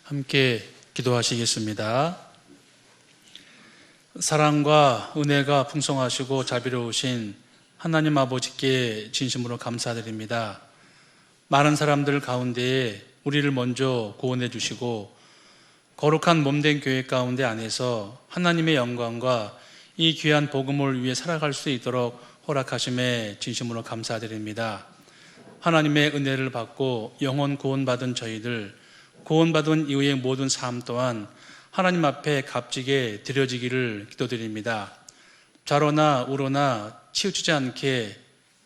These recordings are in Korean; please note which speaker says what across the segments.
Speaker 1: 함께 기도하시겠습니다. 사랑과 은혜가 풍성하시고 자비로우신 하나님 아버지께 진심으로 감사드립니다. 많은 사람들 가운데에 우리를 먼저 구원해 주시고 거룩한 몸된 교회 가운데 안에서 하나님의 영광과 이 귀한 복음을 위해 살아갈 수 있도록 허락하심에 진심으로 감사드립니다. 하나님의 은혜를 받고 영혼 구원받은 저희들, 구원받은 이후의 모든 삶 또한 하나님 앞에 값지게 드려지기를 기도드립니다. 좌로나 우로나 치우치지 않게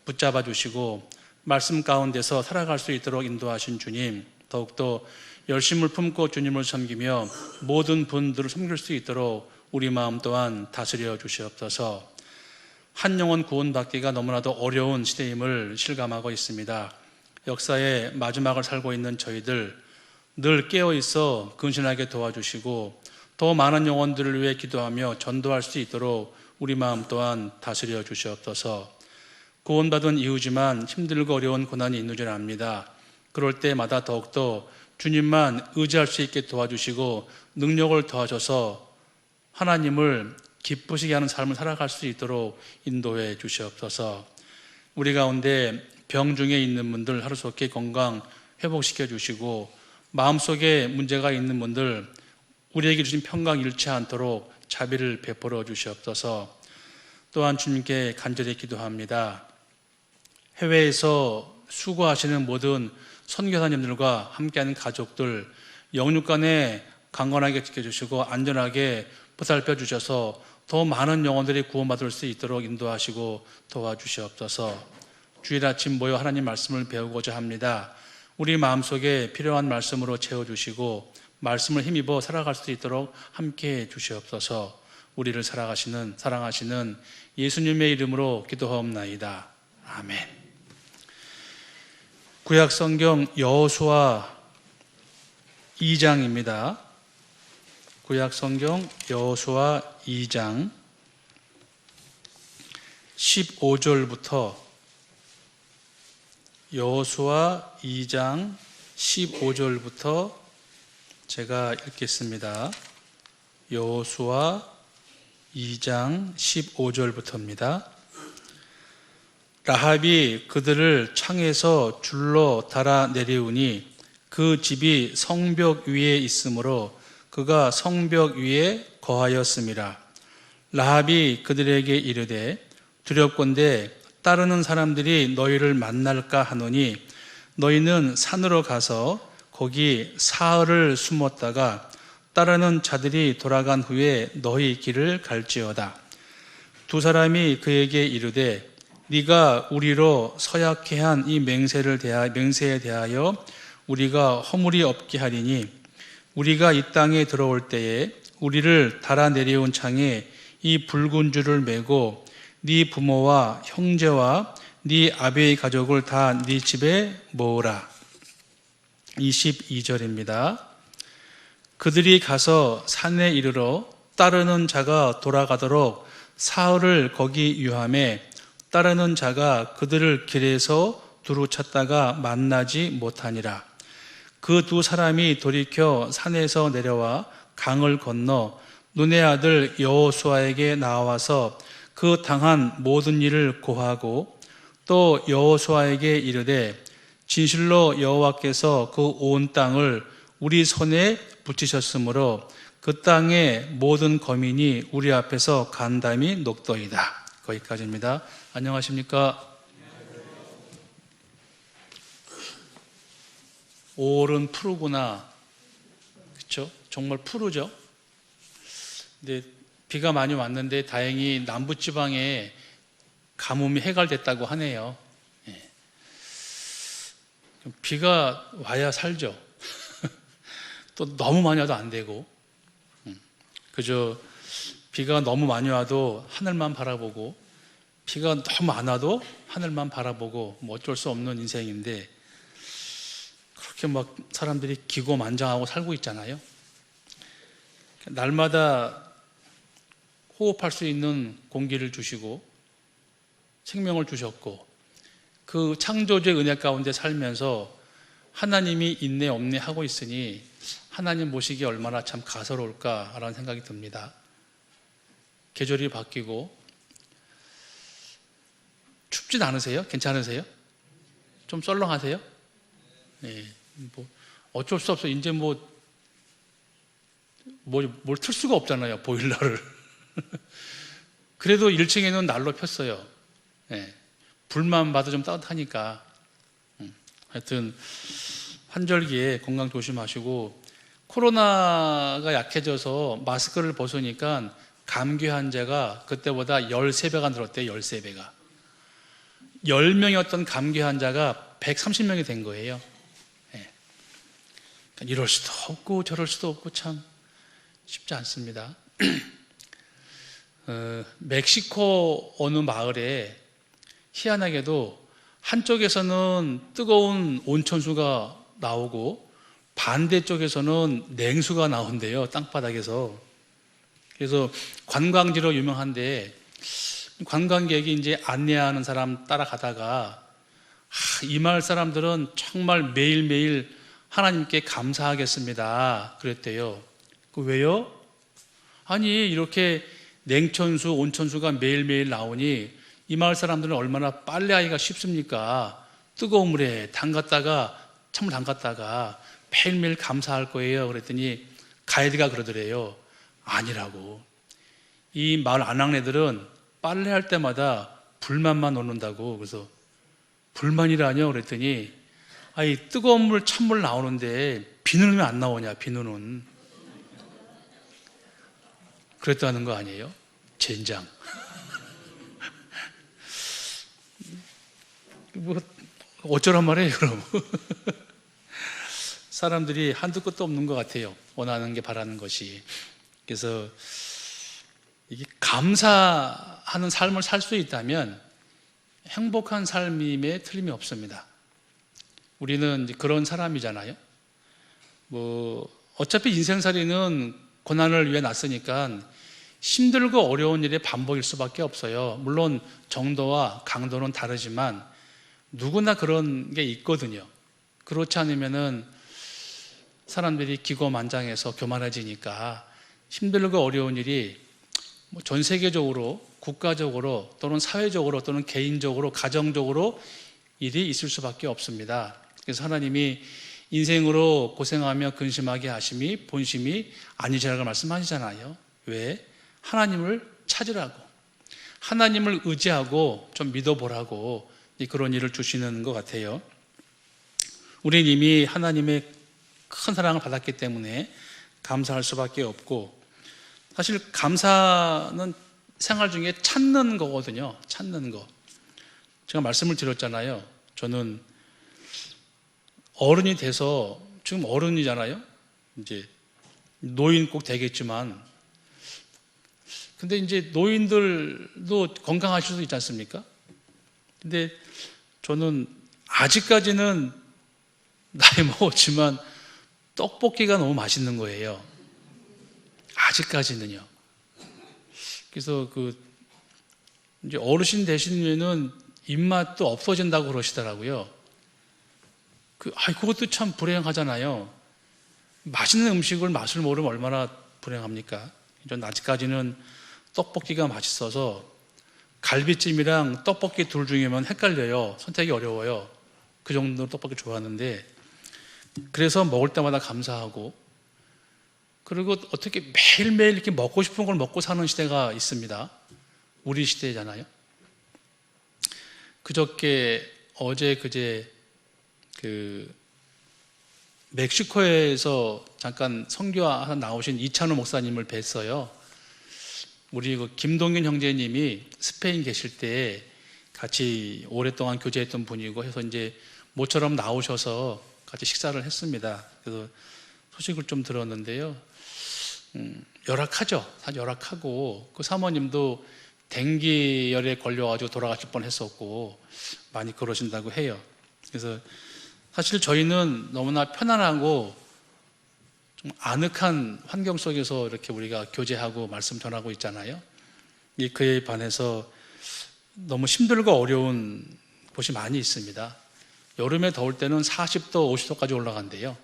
Speaker 1: 붙잡아 주시고 말씀 가운데서 살아갈 수 있도록 인도하신 주님, 더욱더 열심을 품고 주님을 섬기며 모든 분들을 섬길 수 있도록 우리 마음 또한 다스려 주시옵소서. 한 영혼 구원받기가 너무나도 어려운 시대임을 실감하고 있습니다. 역사의 마지막을 살고 있는 저희들 늘 깨어있어 근신하게 도와주시고 더 많은 영혼들을 위해 기도하며 전도할 수 있도록 우리 마음 또한 다스려 주시옵소서. 구원받은 이후지만 힘들고 어려운 고난이 있는 줄 압니다. 그럴 때마다 더욱더 주님만 의지할 수 있게 도와주시고 능력을 더하셔서 하나님을 기쁘시게 하는 삶을 살아갈 수 있도록 인도해 주시옵소서. 우리 가운데 병 중에 있는 분들 하루속히 건강 회복시켜 주시고 마음속에 문제가 있는 분들 우리에게 주신 평강 잃지 않도록 자비를 베풀어 주시옵소서. 또한 주님께 간절히 기도합니다. 해외에서 수고하시는 모든 선교사님들과 함께하는 가족들 영육간에 강건하게 지켜주시고 안전하게 보살펴 주셔서 더 많은 영혼들이 구원받을 수 있도록 인도하시고 도와주시옵소서. 주일 아침 모여 하나님 말씀을 배우고자 합니다. 우리 마음속에 필요한 말씀으로 채워주시고 말씀을 힘입어 살아갈 수 있도록 함께해 주시옵소서. 우리를 사랑하시는 예수님의 이름으로 기도하옵나이다. 아멘. 구약성경 여호수아 2장입니다. 구약성경 여호수아 2장 15절부터 여호수아 2장 15절부터 제가 읽겠습니다. 여호수아 2장 15절부터입니다. 라합이 그들을 창에서 줄로 달아 내리우니 그 집이 성벽 위에 있으므로 그가 성벽 위에 거하였음이라. 라합이 그들에게 이르되 두렵건대 따르는 사람들이 너희를 만날까 하노니 너희는 산으로 가서 거기 사흘을 숨었다가 따르는 자들이 돌아간 후에 너희 길을 갈지어다. 두 사람이 그에게 이르되 네가 우리로 서약해 한 이 맹세에 대하여 우리가 허물이 없게 하리니 우리가 이 땅에 들어올 때에 우리를 달아 내려온 창에 이 붉은 줄을 메고 네 부모와 형제와 네 아비의 가족을 다 네 집에 모으라. 22절입니다. 그들이 가서 산에 이르러 따르는 자가 돌아가도록 사흘을 거기 유함에 따르는 자가 그들을 길에서 두루 찾다가 만나지 못하니라. 그 두 사람이 돌이켜 산에서 내려와 강을 건너 눈의 아들 여호수아에게 나와서 그 당한 모든 일을 고하고 또 여호수아에게 이르되 진실로 여호와께서 그 온 땅을 우리 손에 붙이셨으므로 그 땅의 모든 거민이 우리 앞에서 간담이 녹더이다. 거기까지입니다. 안녕하십니까? 5월은 푸르구나. 그렇죠? 정말 푸르죠? 근데 비가 많이 왔는데 다행히 남부지방에 가뭄이 해결됐다고 하네요. 예. 비가 와야 살죠. 또 너무 많이 와도 안 되고 그저 비가 너무 많이 와도 하늘만 바라보고 비가 너무 안 와도 하늘만 바라보고 뭐 어쩔 수 없는 인생인데 그렇게 막 사람들이 기고만장하고 살고 있잖아요. 날마다 호흡할 수 있는 공기를 주시고 생명을 주셨고 그 창조주의 은혜 가운데 살면서 하나님이 있네 없네 하고 있으니 하나님 모시기 얼마나 참 가소로울까라는 생각이 듭니다. 계절이 바뀌고 춥진 않으세요? 괜찮으세요? 좀 썰렁하세요? 네, 뭐 어쩔 수 없어요. 이제 뭘 틀 수가 없잖아요, 보일러를. 그래도 1층에는 난로 폈어요. 네, 불만 봐도 좀 따뜻하니까. 하여튼 환절기에 건강 조심하시고, 코로나가 약해져서 마스크를 벗으니까 감기 환자가 그때보다 13배가 늘었대요. 13배가 10명이었던 감기 환자가 130명이 된 거예요. 네. 그러니까 이럴 수도 없고 저럴 수도 없고 참 쉽지 않습니다. 멕시코 어느 마을에 희한하게도 한쪽에서는 뜨거운 온천수가 나오고 반대쪽에서는 냉수가 나온대요, 땅바닥에서. 그래서 관광지로 유명한데 관광객이 이제 안내하는 사람 따라가다가 이 마을 사람들은 정말 매일매일 하나님께 감사하겠습니다 그랬대요. 왜요? 아니 이렇게 냉천수, 온천수가 매일매일 나오니 이 마을 사람들은 얼마나 빨래하기가 쉽습니까? 뜨거운 물에 찬물 담갔다가 매일매일 감사할 거예요. 그랬더니 가이드가 그러더래요. 아니라고. 이 마을 아낙네들은 빨래할 때마다 불만만 놓는다고. 그래서 불만이라뇨? 그랬더니 아니 뜨거운 물, 찬물 나오는데 비누는 왜 안 나오냐, 비누는. 그랬다는 거 아니에요? 젠장. 뭐 어쩌란 말이에요, 그럼. 사람들이 한두 끝도 없는 것 같아요. 원하는 게, 바라는 것이. 그래서 이게 감사하는 삶을 살 수 있다면 행복한 삶임에 틀림이 없습니다. 우리는 이제 그런 사람이잖아요. 뭐 어차피 인생살이는 고난을 위해 났으니까 힘들고 어려운 일의 반복일 수밖에 없어요. 물론 정도와 강도는 다르지만 누구나 그런 게 있거든요. 그렇지 않으면은 사람들이 기고만장해서 교만해지니까 힘들고 어려운 일이 전 세계적으로, 국가적으로, 또는 사회적으로, 또는 개인적으로, 가정적으로 일이 있을 수밖에 없습니다. 그래서 하나님이 인생으로 고생하며 근심하게 하심이 본심이 아니시라고 말씀하시잖아요. 왜? 하나님을 찾으라고, 하나님을 의지하고 좀 믿어보라고 그런 일을 주시는 것 같아요. 우리는 이미 하나님의 큰 사랑을 받았기 때문에 감사할 수밖에 없고, 사실 감사는 생활 중에 찾는 거거든요. 찾는 거. 제가 말씀을 드렸잖아요. 저는 어른이 돼서, 지금 어른이잖아요. 이제 노인 꼭 되겠지만, 근데 이제 노인들도 건강하실 수 있지 않습니까? 근데 저는 아직까지는 나이 먹었지만 떡볶이가 너무 맛있는 거예요. 아직까지는요. 그래서 이제 어르신 되시면은 입맛도 없어진다고 그러시더라고요. 그것도 참 불행하잖아요. 맛있는 음식을 맛을 모르면 얼마나 불행합니까? 전 아직까지는 떡볶이가 맛있어서 갈비찜이랑 떡볶이 둘 중에면 헷갈려요. 선택이 어려워요. 그 정도로 떡볶이 좋아하는데, 그래서 먹을 때마다 감사하고, 그리고 어떻게 매일매일 이렇게 먹고 싶은 걸 먹고 사는 시대가 있습니다. 우리 시대잖아요. 어제 그제 멕시코에서 잠깐 선교하러 나오신 이찬호 목사님을 뵀어요. 우리 김동균 형제님이 스페인 계실 때 같이 오랫동안 교제했던 분이고 해서 이제 모처럼 나오셔서 같이 식사를 했습니다. 그래서 소식을 좀 들었는데요. 열악하죠. 열악하고, 그 사모님도 댕기열에 걸려가지고 돌아가실 뻔했었고 많이 그러신다고 해요. 그래서 사실 저희는 너무나 편안하고 좀 아늑한 환경 속에서 이렇게 우리가 교제하고 말씀 전하고 있잖아요. 그에 반해서 너무 힘들고 어려운 곳이 많이 있습니다. 여름에 더울 때는 40도, 50도까지 올라간대요,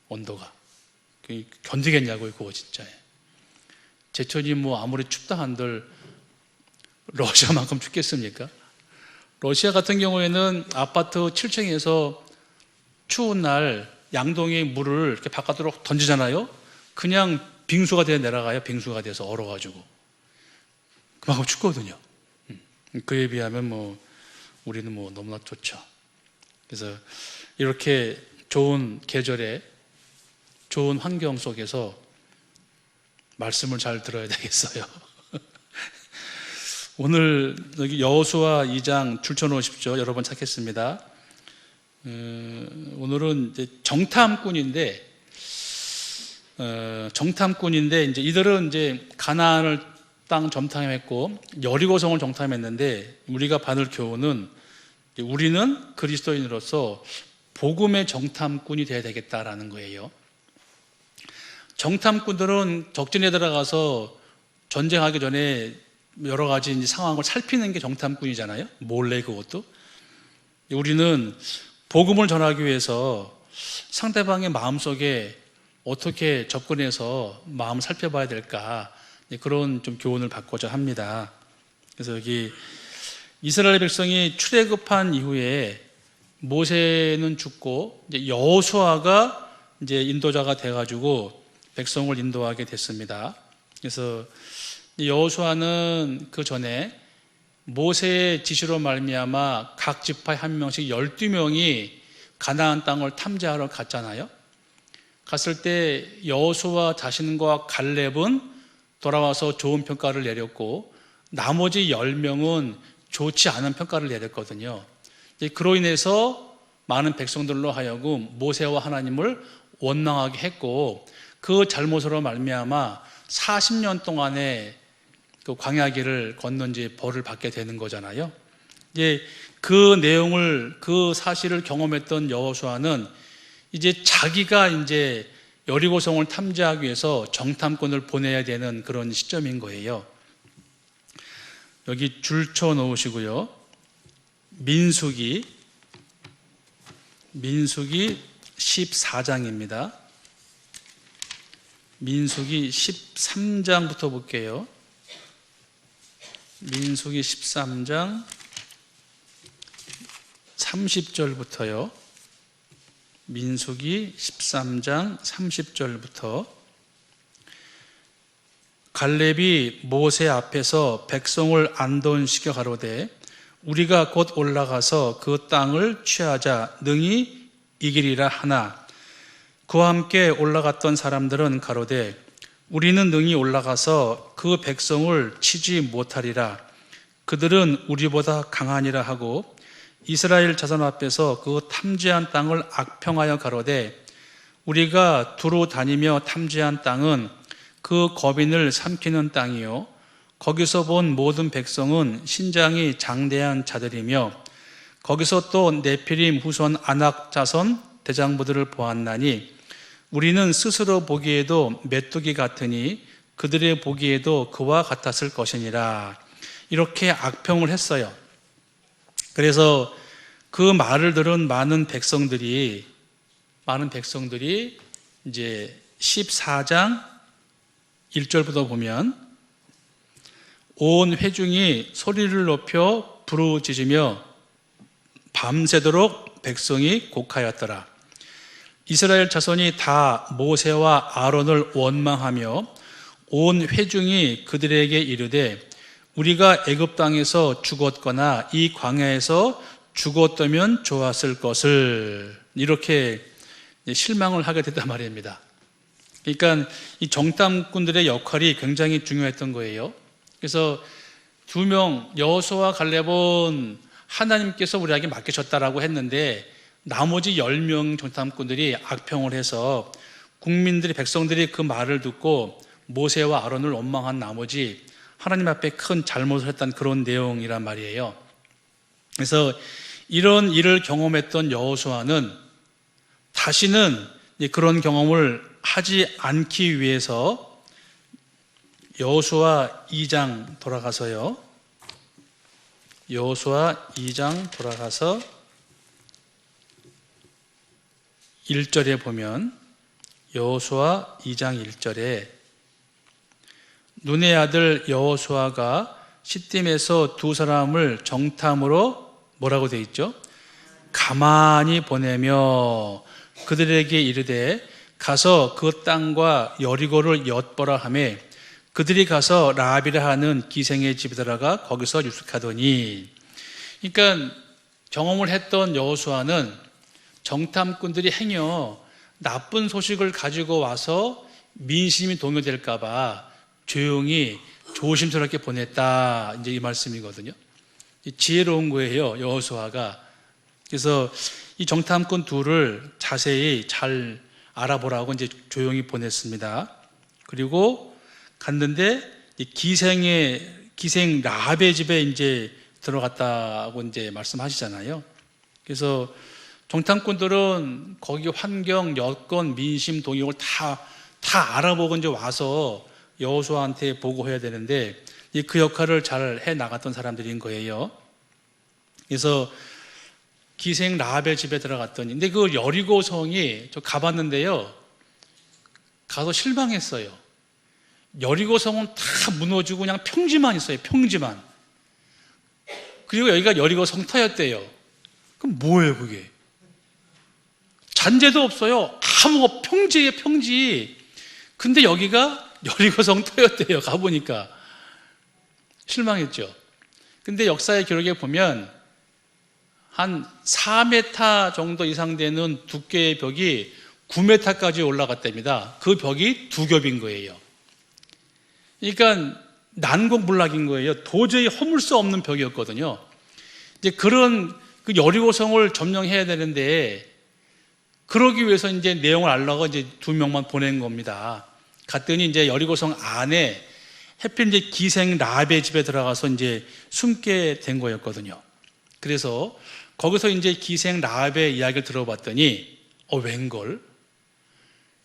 Speaker 1: 온도가. 견디겠냐고요, 그거 진짜. 제천이 뭐 아무리 춥다 한들 러시아만큼 춥겠습니까? 러시아 같은 경우에는 아파트 7층에서 추운 날 양동이 물을 이렇게 바깥으로 던지잖아요. 그냥 빙수가 돼 내려가요. 빙수가 돼서 얼어가지고. 그만큼 춥거든요. 그에 비하면 뭐 우리는 뭐 너무나 좋죠. 그래서 이렇게 좋은 계절에 좋은 환경 속에서 말씀을 잘 들어야 되겠어요. 오늘 여기 여호수아 2장 줄쳐놓으십시오. 여러 번 찾겠습니다. 오늘은 이제 정탐꾼인데 이제 이들은 이제 가나안을 땅 정탐했고 여리고성을 정탐했는데 우리가 받을 교훈은 우리는 그리스도인으로서 복음의 정탐꾼이 되어야 되겠다라는 거예요. 정탐꾼들은 적진에 들어가서 전쟁하기 전에 여러 가지 이제 상황을 살피는 게 정탐꾼이잖아요. 몰래 그것도. 우리는 복음을 전하기 위해서 상대방의 마음속에 어떻게 접근해서 마음을 살펴봐야 될까, 그런 좀 교훈을 받고자 합니다. 그래서 여기 이스라엘 백성이 출애굽한 이후에 모세는 죽고 이제 여호수아가 이제 인도자가 돼가지고 백성을 인도하게 됐습니다. 그래서 여호수아는 그 전에 모세의 지시로 말미암아 각 지파에 한 명씩 12명이 가나안 땅을 탐지하러 갔잖아요. 갔을 때 여호수아 자신과 갈렙은 돌아와서 좋은 평가를 내렸고 나머지 10명은 좋지 않은 평가를 내렸거든요. 그로 인해서 많은 백성들로 하여금 모세와 하나님을 원망하게 했고 그 잘못으로 말미암아 40년 동안의 그 광야길을 걷는지 벌을 받게 되는 거잖아요. 이제 그 내용을, 그 사실을 경험했던 여호수아는 이제 자기가 이제 여리고성을 탐지하기 위해서 정탐꾼을 보내야 되는 그런 시점인 거예요. 여기 줄쳐 놓으시고요. 민수기 14장입니다. 민수기 13장부터 볼게요. 민수기 13장 30절부터요. 민수기 13장 30절부터 갈렙이 모세 앞에서 백성을 안돈시켜 가로되 우리가 곧 올라가서 그 땅을 취하자 능히 이기리라 하나 그와 함께 올라갔던 사람들은 가로되 우리는 능히 올라가서 그 백성을 치지 못하리라. 그들은 우리보다 강하니라 하고 이스라엘 자손 앞에서 그 탐지한 땅을 악평하여 가로되 우리가 두루 다니며 탐지한 땅은 그 거민을 삼키는 땅이요 거기서 본 모든 백성은 신장이 장대한 자들이며 거기서 또 네피림 후손 아낙 자손 대장부들을 보았나니 우리는 스스로 보기에도 메뚜기 같으니 그들의 보기에도 그와 같았을 것이니라. 이렇게 악평을 했어요. 그래서 그 말을 들은 많은 백성들이 이제 14장 1절부터 보면 온 회중이 소리를 높여 부르짖으며 밤새도록 백성이 곡하였더라. 이스라엘 자손이 다 모세와 아론을 원망하며 온 회중이 그들에게 이르되 우리가 애굽 땅에서 죽었거나 이 광야에서 죽었다면 좋았을 것을 이렇게 실망을 하게 됐단 말입니다. 그러니까 이 정탐꾼들의 역할이 굉장히 중요했던 거예요. 그래서 두 명 여호수아와 갈렙은 하나님께서 우리에게 맡기셨다라고 했는데 나머지 10명 정탐꾼들이 악평을 해서 국민들이 백성들이 그 말을 듣고 모세와 아론을 원망한 나머지 하나님 앞에 큰 잘못을 했던 그런 내용이란 말이에요. 그래서 이런 일을 경험했던 여호수아는 다시는 그런 경험을 하지 않기 위해서 여호수아 2장 돌아가서요. 여호수아 2장 돌아가서 1절에 보면 여호수아 2장 1절에 눈의 아들 여호수아가 시딤에서 두 사람을 정탐으로 뭐라고 되어 있죠? 가만히 보내며 그들에게 이르되 가서 그 땅과 여리고를 엿보라 하며 그들이 가서 라합이라 하는 기생의 집에 들어가 거기서 유숙하더니. 그러니까 경험을 했던 여호수아는 정탐꾼들이 행여 나쁜 소식을 가지고 와서 민심이 동요될까 봐 조용히 조심스럽게 보냈다, 이제 이 말씀이거든요. 지혜로운 거예요, 여호수아가. 그래서 이 정탐꾼 둘을 자세히 잘 알아보라고 이제 조용히 보냈습니다. 그리고 갔는데 기생 라합의 집에 이제 들어갔다고 이제 말씀하시잖아요. 그래서 정탐꾼들은 거기 환경, 여건, 민심, 동역을 다 알아보고 이제 와서 여호수아한테 보고해야 되는데 그 역할을 잘 해 나갔던 사람들인 거예요. 그래서 기생 라합의 집에 들어갔더니, 근데 그 여리고 성이 저 가봤는데요, 가서 실망했어요. 여리고 성은 다 무너지고 그냥 평지만 있어요. 평지만. 그리고 여기가 여리고 성터였대요. 그럼 뭐예요 그게? 잔재도 없어요. 아무 평지예요, 평지. 근데 여기가 여리고 성터였대요. 가보니까 실망했죠. 근데 역사의 기록에 보면 한 4m 정도 이상 되는 두께의 벽이 9m까지 올라갔답니다. 그 벽이 두 겹인 거예요. 그러니까 난공불락인 거예요. 도저히 허물 수 없는 벽이었거든요. 이제 그런 그 여리고성을 점령해야 되는데, 그러기 위해서 이제 내용을 알려고 이제 두 명만 보낸 겁니다. 갔더니 이제 여리고성 안에 해필 이제 기생 라합의 집에 들어가서 이제 숨게 된 거였거든요. 그래서 거기서 이제 기생 라합의 이야기를 들어봤더니 웬걸?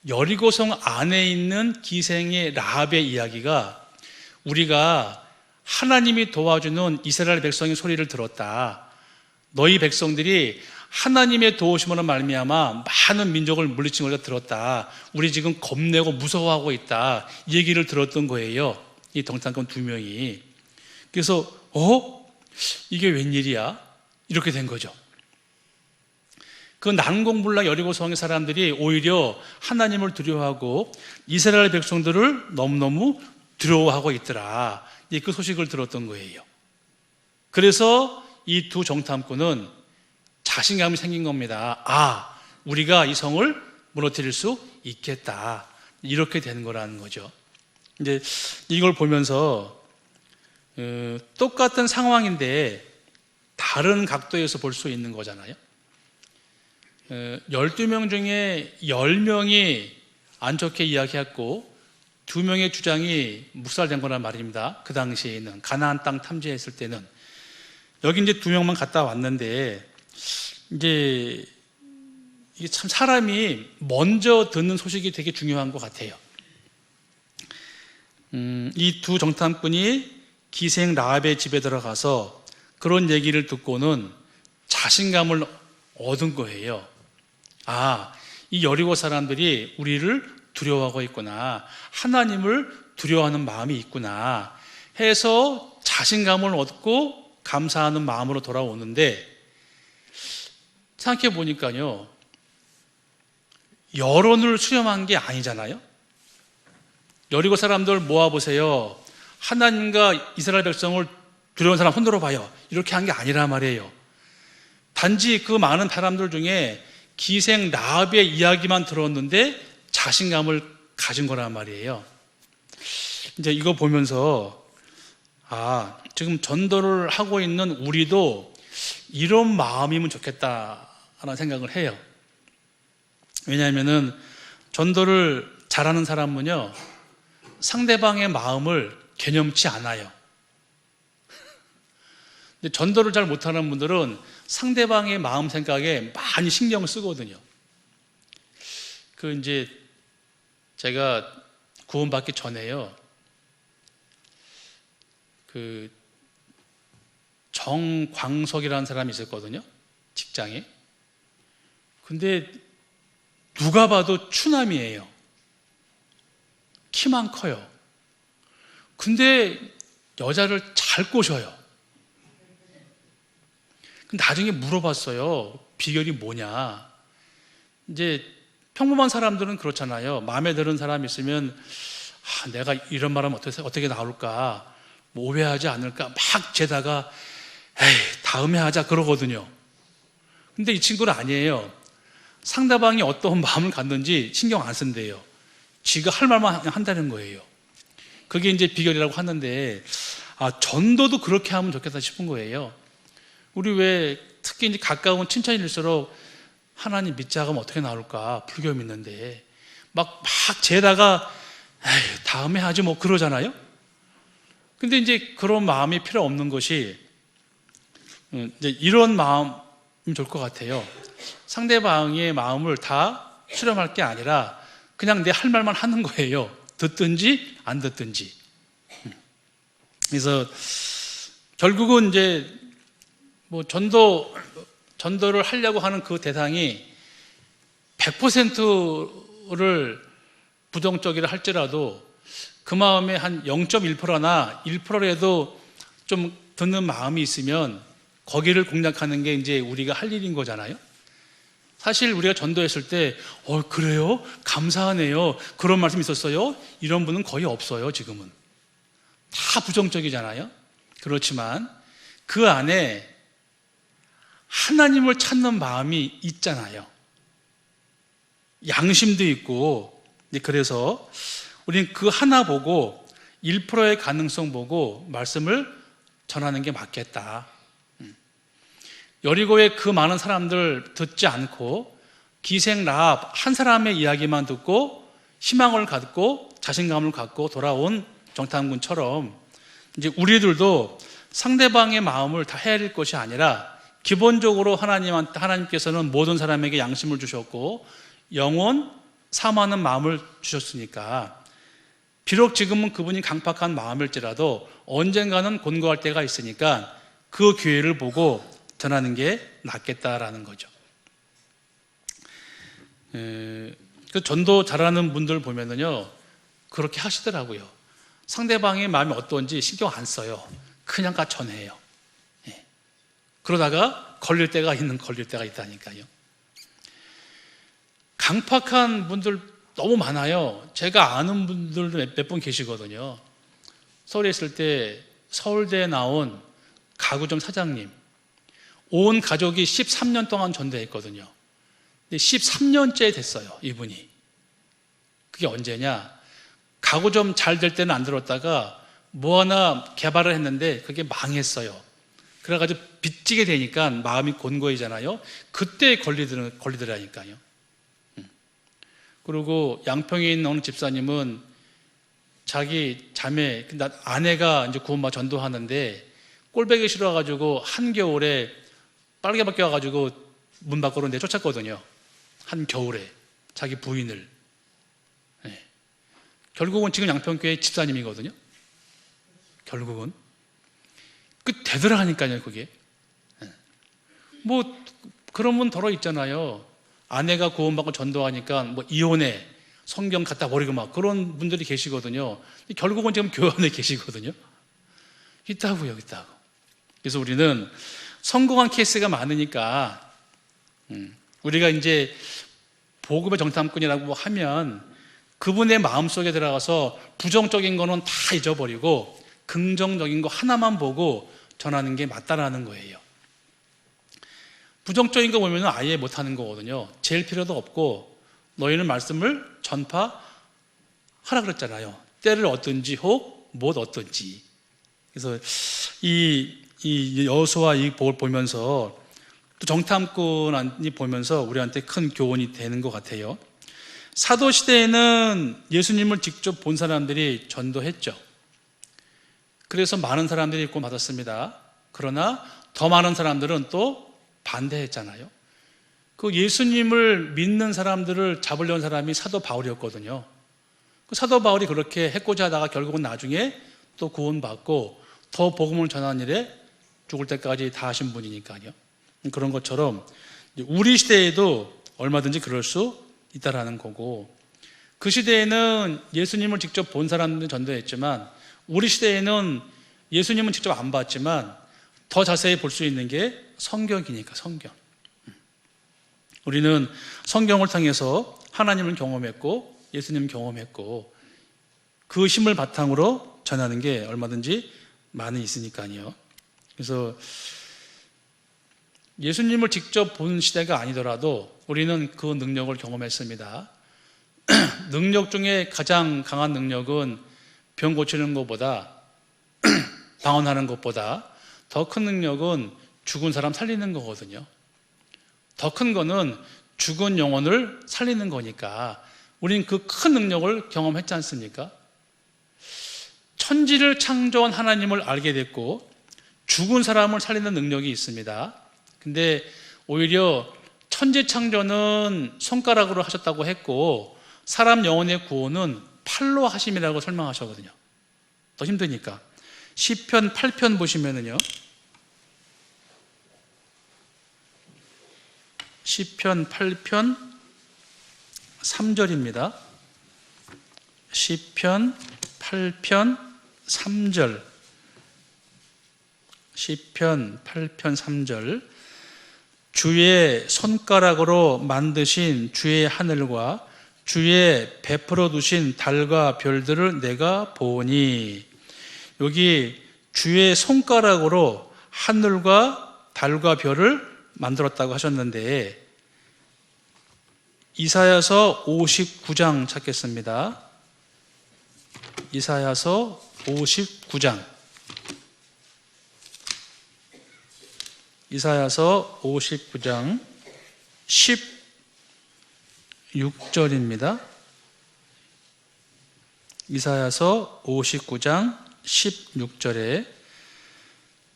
Speaker 1: 여리고성 안에 있는 기생의 라합의 이야기가 우리가 하나님이 도와주는 이스라엘 백성의 소리를 들었다. 너희 백성들이 하나님의 도우심으로 말미암아 많은 민족을 물리친 걸 들었다. 우리 지금 겁내고 무서워하고 있다. 이 얘기를 들었던 거예요. 이 정탐꾼 두 명이. 그래서 이게 웬일이야? 이렇게 된 거죠. 그 난공불락 여리고성의 사람들이 오히려 하나님을 두려워하고 이스라엘 백성들을 너무너무 두려워하고 있더라. 그 소식을 들었던 거예요. 그래서 이 두 정탐꾼은 자신감이 생긴 겁니다. 우리가 이 성을 무너뜨릴 수 있겠다. 이렇게 되는 거라는 거죠. 이제 이걸 보면서 똑같은 상황인데 다른 각도에서 볼 수 있는 거잖아요. 12명 중에 10명이 안 좋게 이야기했고 2명의 주장이 묵살된 거란 말입니다. 그 당시에는 가나안 땅 탐지했을 때는. 여기 이제 2명만 갔다 왔는데, 이제 이게 참 사람이 먼저 듣는 소식이 되게 중요한 것 같아요. 이 두 정탐꾼이 기생 라합의 집에 들어가서 그런 얘기를 듣고는 자신감을 얻은 거예요. 이 여리고 사람들이 우리를 두려워하고 있구나. 하나님을 두려워하는 마음이 있구나 해서 자신감을 얻고 감사하는 마음으로 돌아오는데, 생각해 보니까요, 여론을 수렴한 게 아니잖아요. 여리고 사람들 모아보세요. 하나님과 이스라엘 백성을 두려운 사람 손들어 봐요. 이렇게 한 게 아니란 말이에요. 단지 그 많은 사람들 중에 기생 라합의 이야기만 들었는데 자신감을 가진 거란 말이에요. 이제 이거 보면서 지금 전도를 하고 있는 우리도 이런 마음이면 좋겠다라는 생각을 해요. 왜냐하면은 전도를 잘하는 사람은요, 상대방의 마음을 개념치 않아요. 근데 전도를 잘 못하는 분들은 상대방의 마음 생각에 많이 신경을 쓰거든요. 이제 제가 구원받기 전에요, 정광석이라는 사람이 있었거든요, 직장에. 근데 누가 봐도 추남이에요. 키만 커요. 근데 여자를 잘 꼬셔요. 나중에 물어봤어요. 비결이 뭐냐. 이제 평범한 사람들은 그렇잖아요. 마음에 드는 사람이 있으면 내가 이런 말하면 어떻게 나올까, 뭐 오해하지 않을까 막 재다가 에이 다음에 하자 그러거든요. 근데 이 친구는 아니에요. 상대방이 어떤 마음을 갖는지 신경 안 쓴대요. 지가 할 말만 한다는 거예요. 그게 이제 비결이라고 하는데, 전도도 그렇게 하면 좋겠다 싶은 거예요. 우리 왜 특히 이제 가까운 친척일수록 하나님 믿자 하면 어떻게 나올까, 불교 믿는데 막 재다가 에이 다음에 하지 뭐 그러잖아요. 근데 이제 그런 마음이 필요 없는 것이, 이제 이런 마음이 좋을 것 같아요. 상대방의 마음을 다 수렴할 게 아니라 그냥 내 할 말만 하는 거예요. 듣든지 안 듣든지. 그래서 결국은 이제 뭐 전도를 하려고 하는 그 대상이 100%를 부정적이라 할지라도 그 마음에 한 0.1%나 1%라도 좀 듣는 마음이 있으면 거기를 공략하는 게 이제 우리가 할 일인 거잖아요. 사실 우리가 전도했을 때 그래요? 감사하네요. 그런 말씀 있었어요? 이런 분은 거의 없어요. 지금은 다 부정적이잖아요. 그렇지만 그 안에 하나님을 찾는 마음이 있잖아요. 양심도 있고. 그래서 우리는 그 하나 보고 1%의 가능성 보고 말씀을 전하는 게 맞겠다. 여리고의 그 많은 사람들 듣지 않고 기생 라합 한 사람의 이야기만 듣고 희망을 갖고 자신감을 갖고 돌아온 정탐꾼처럼 이제 우리들도 상대방의 마음을 다 헤아릴 것이 아니라 기본적으로 하나님께서는 모든 사람에게 양심을 주셨고 영원 사모하는 마음을 주셨으니까, 비록 지금은 그분이 강팍한 마음일지라도 언젠가는 곤고할 때가 있으니까 그 기회를 보고 전하는 게 낫겠다라는 거죠. 그 전도 잘하는 분들 보면은요, 그렇게 하시더라고요. 상대방의 마음이 어떤지 신경 안 써요. 그냥 가 전해요. 그러다가 걸릴 때가 있다니까요. 강팍한 분들 너무 많아요. 제가 아는 분들도 몇 분 계시거든요. 서울에 있을 때 서울대에 나온 가구점 사장님, 온 가족이 13년 동안 전도했거든요. 근데 13년째 됐어요, 이분이. 그게 언제냐? 가구점 잘 될 때는 안 들었다가 뭐 하나 개발을 했는데 그게 망했어요. 그래가지고 빚지게 되니까 마음이 곤고해지잖아요. 그때 걸리더라니까요. 그리고 양평에 있는 어느 집사님은 자기 자매, 아내가 이제 구원받아 전도하는데 꼴배기 싫어가지고 한겨울에 빨개 바뀌어가지고 문 밖으로 내쫓았거든요. 한겨울에 자기 부인을. 결국은 지금 양평교회 집사님이거든요. 결국은 되더라니까요, 그게. 뭐 그런 분 더러 있잖아요. 아내가 구원받고 전도하니까 뭐 이혼해, 성경 갖다 버리고 막 그런 분들이 계시거든요. 결국은 지금 교회 안에 계시거든요. 있다고요. 그래서 우리는 성공한 케이스가 많으니까 우리가 이제 복음의 정탐꾼이라고 하면 그분의 마음속에 들어가서 부정적인 거는 다 잊어버리고 긍정적인 거 하나만 보고 전하는 게 맞다라는 거예요. 부정적인 거 보면 아예 못하는 거거든요. 제일 필요도 없고 너희는 말씀을 전파하라 그랬잖아요. 때를 얻든지 혹 못 얻든지. 그래서 이 여호수아 이 복을 보면서 또 정탐꾼이 보면서 우리한테 큰 교훈이 되는 것 같아요. 사도시대에는 예수님을 직접 본 사람들이 전도했죠. 그래서 많은 사람들이 구원받았습니다. 그러나 더 많은 사람들은 또 반대했잖아요. 그 예수님을 믿는 사람들을 잡으려는 사람이 사도 바울이었거든요. 그 사도 바울이 그렇게 해코지 하다가 결국은 나중에 또 구원받고 더 복음을 전하는 일에 죽을 때까지 다 하신 분이니까요. 그런 것처럼 우리 시대에도 얼마든지 그럴 수 있다라는 거고, 그 시대에는 예수님을 직접 본 사람들은 전도했지만 우리 시대에는 예수님은 직접 안 봤지만 더 자세히 볼 수 있는 게 성경이니까 성경. 우리는 성경을 통해서 하나님을 경험했고 예수님을 경험했고 그 힘을 바탕으로 전하는 게 얼마든지 많이 있으니까요. 그래서 예수님을 직접 본 시대가 아니더라도 우리는 그 능력을 경험했습니다. 능력 중에 가장 강한 능력은 병 고치는 것보다 방언하는 것보다 더 큰 능력은 죽은 사람 살리는 거거든요. 더 큰 거는 죽은 영혼을 살리는 거니까 우린 그 큰 능력을 경험했지 않습니까? 천지를 창조한 하나님을 알게 됐고 죽은 사람을 살리는 능력이 있습니다. 근데 오히려 천지 창조는 손가락으로 하셨다고 했고 사람 영혼의 구원은 팔로 하심이라고 설명하셨거든요. 더 힘드니까. 시편 8편 보시면은요. 시편 8편 3절입니다. 시편 8편 3절. 시편 8편 3절. 주의 손가락으로 만드신 주의 하늘과 주의 베풀어 두신 달과 별들을 내가 보니. 여기 주의 손가락으로 하늘과 달과 별을 만들었다고 하셨는데 이사야서 59장 찾겠습니다. 이사야서 59장. 이사야서 59장 16절입니다. 이사야서 59장 16절에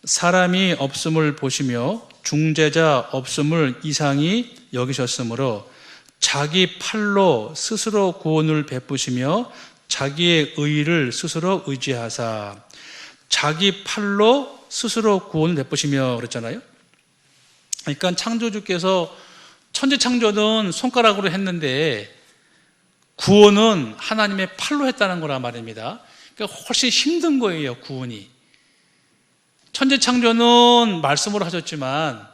Speaker 1: 사람이 없음을 보시며 중재자 없음을 이상히 여기셨으므로 자기 팔로 스스로 구원을 베푸시며 자기의 의를 스스로 의지하사. 자기 팔로 스스로 구원을 베푸시며 그랬잖아요. 그러니까 창조주께서 천지 창조는 손가락으로 했는데 구원은 하나님의 팔로 했다는 거란 말입니다. 그러니까 훨씬 힘든 거예요, 구원이. 천지 창조는 말씀으로 하셨지만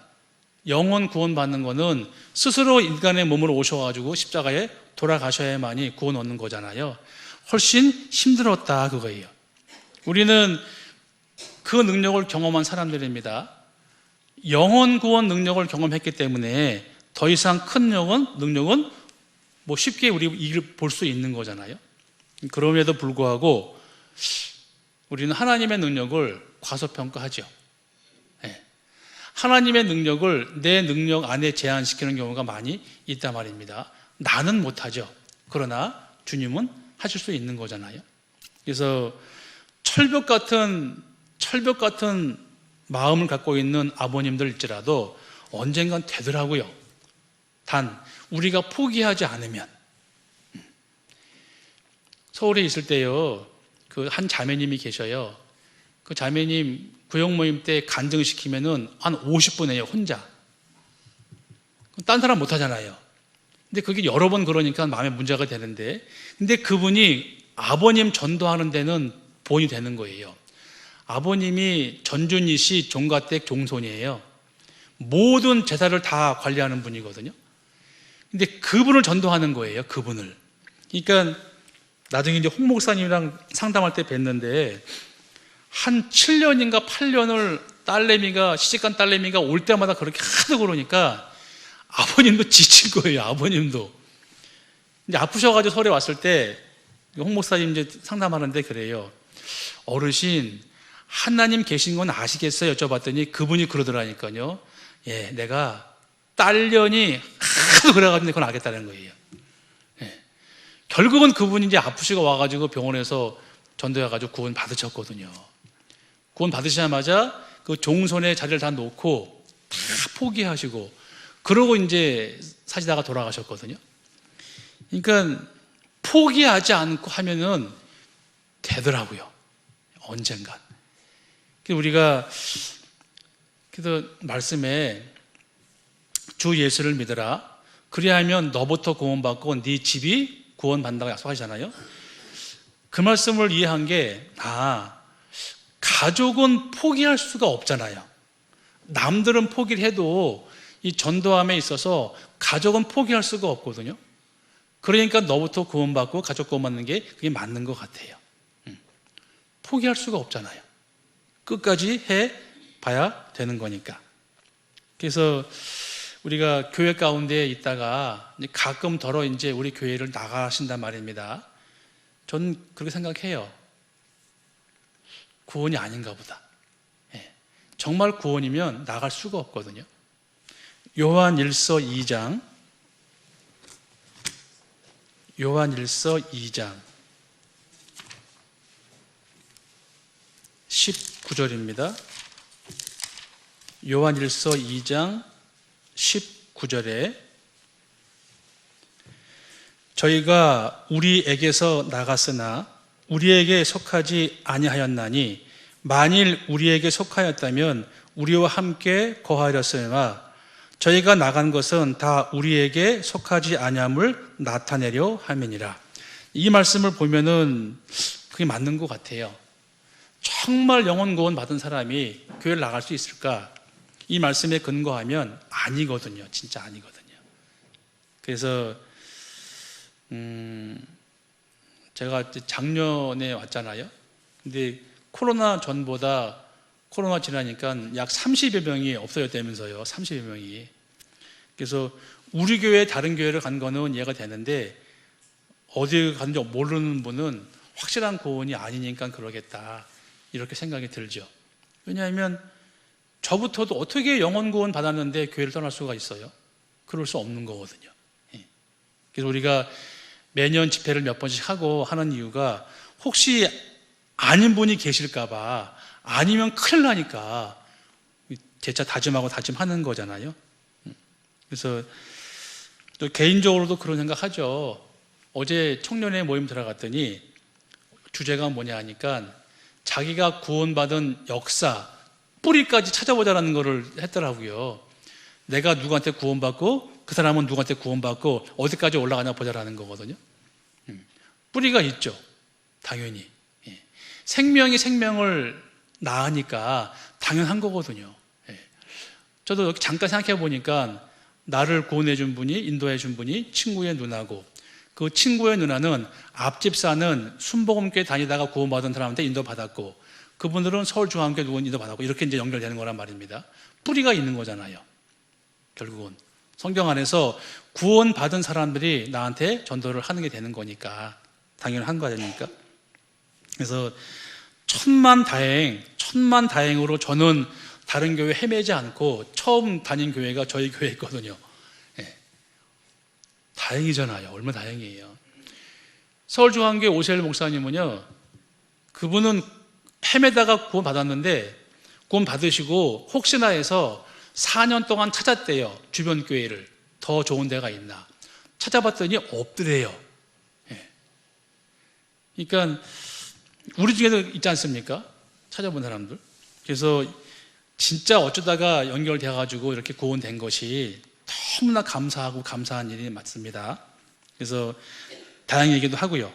Speaker 1: 영혼 구원 받는 거는 스스로 인간의 몸으로 오셔가지고 십자가에 돌아가셔야만이 구원 얻는 거잖아요. 훨씬 힘들었다 그거예요. 우리는 그 능력을 경험한 사람들입니다. 영혼 구원 능력을 경험했기 때문에 더 이상 큰 능력은 뭐 쉽게 우리 볼 수 있는 거잖아요. 그럼에도 불구하고 우리는 하나님의 능력을 과소평가하죠. 네. 하나님의 능력을 내 능력 안에 제한시키는 경우가 많이 있단 말입니다. 나는 못하죠. 그러나 주님은 하실 수 있는 거잖아요. 그래서 철벽 같은 마음을 갖고 있는 아버님들일지라도 언젠간 되더라고요. 단 우리가 포기하지 않으면. 서울에 있을 때요, 그 한 자매님이 계셔요. 그 자매님 구역 모임 때 간증시키면은 한 50분 해요, 혼자. 딴 사람 못 하잖아요. 근데 그게 여러 번 그러니까 마음에 문제가 되는데, 근데 그분이 아버님 전도하는 데는 본이 되는 거예요. 아버님이 전준희 씨 종가댁 종손이에요. 모든 제사를 다 관리하는 분이거든요. 근데 그분을 전도하는 거예요, 그분을. 그러니까 나중에 이제 홍 목사님이랑 상담할 때 뵀는데 한 7년인가 8년을 시집간 딸내미가 올 때마다 그렇게 하도 그러니까 아버님도 지친 거예요, 아버님도. 이제 아프셔가지고 서울에 왔을 때 홍 목사님 이제 상담하는데 그래요. 어르신, 하나님 계신 건 아시겠어요? 여쭤봤더니 그분이 그러더라니까요. 예, 내가 딸년이 하도 그래가지고 그건 알겠다는 거예요. 예. 결국은 그분이 이제 아프시고 와가지고 병원에서 전도해가지고 구원 받으셨거든요. 구원 받으시자마자 그 종손의 자리를 다 놓고 다 포기하시고 그러고 이제 사시다가 돌아가셨거든요. 그러니까 포기하지 않고 하면은 되더라고요. 언젠간. 우리가 그래서 말씀에 주 예수를 믿으라. 그리하면 너부터 구원받고 네 집이 구원받는다고 약속하시잖아요. 그 말씀을 이해한 게, 가족은 포기할 수가 없잖아요. 남들은 포기를 해도 이 전도함에 있어서 가족은 포기할 수가 없거든요. 그러니까 너부터 구원받고 가족 구원받는 게 그게 맞는 것 같아요. 포기할 수가 없잖아요. 끝까지 해봐야 되는 거니까. 그래서 우리가 교회 가운데 있다가 가끔 덜어 이제 우리 교회를 나가신단 말입니다. 저는 그렇게 생각해요. 구원이 아닌가 보다. 정말 구원이면 나갈 수가 없거든요. 요한일서 2장 19절입니다. 요한일서 2장 19절에 저희가 우리에게서 나갔으나 우리에게 속하지 아니하였나니 만일 우리에게 속하였다면 우리와 함께 거하렸으나 저희가 나간 것은 다 우리에게 속하지 아니함을 나타내려 함이니라. 이 말씀을 보면은 그게 맞는 것 같아요. 정말 영혼 구원 받은 사람이 교회를 나갈 수 있을까? 이 말씀에 근거하면 아니거든요. 진짜 아니거든요. 그래서 제가 작년에 왔잖아요. 근데 코로나 전보다 코로나 지나니까 약 30여 명이 없어졌다면서요. 30여 명이. 그래서 우리 교회 다른 교회를 간 거는 이해가 되는데 어디 갔는지 모르는 분은 확실한 구원이 아니니까 그러겠다. 이렇게 생각이 들죠. 왜냐하면 저부터도 어떻게 영혼 구원 받았는데 교회를 떠날 수가 있어요? 그럴 수 없는 거거든요. 그래서 우리가 매년 집회를 몇 번씩 하고 하는 이유가 혹시 아닌 분이 계실까봐, 아니면 큰일 나니까 재차 다짐하고 다짐하는 거잖아요. 그래서 또 개인적으로도 그런 생각하죠. 어제 청년회 모임 들어갔더니 주제가 뭐냐 하니까 자기가 구원받은 역사, 뿌리까지 찾아보자라는 거를 했더라고요. 내가 누구한테 구원받고 그 사람은 누구한테 구원받고 어디까지 올라가나 보자라는 거거든요. 뿌리가 있죠. 당연히. 생명이 생명을 낳으니까 당연한 거거든요. 저도 여기 잠깐 생각해 보니까 나를 구원해 준 분이, 인도해 준 분이 친구의 누나고, 그 친구의 누나는 앞집 사는 순복음교회 다니다가 구원받은 사람한테 인도받았고, 그분들은 서울중앙교회 누군 인도받았고, 이렇게 이제 연결되는 거란 말입니다. 뿌리가 있는 거잖아요. 결국은 성경 안에서 구원받은 사람들이 나한테 전도를 하는 게 되는 거니까 당연한 거 아닙니까? 그래서 천만다행으로 저는 다른 교회 헤매지 않고 처음 다닌 교회가 저희 교회였거든요. 다행이잖아요. 얼마나 다행이에요. 서울중앙교회 오세일 목사님은요, 그분은 헤매다가 구원 받았는데 구원 받으시고 혹시나 해서 4년 동안 찾았대요. 주변 교회를. 더 좋은 데가 있나. 찾아봤더니 없더래요. 그러니까 우리 중에도 있지 않습니까? 찾아본 사람들. 그래서 진짜 어쩌다가 연결되어가지고 이렇게 구원된 것이 너무나 감사하고 감사한 일이 맞습니다. 그래서 다행이기도 하고요.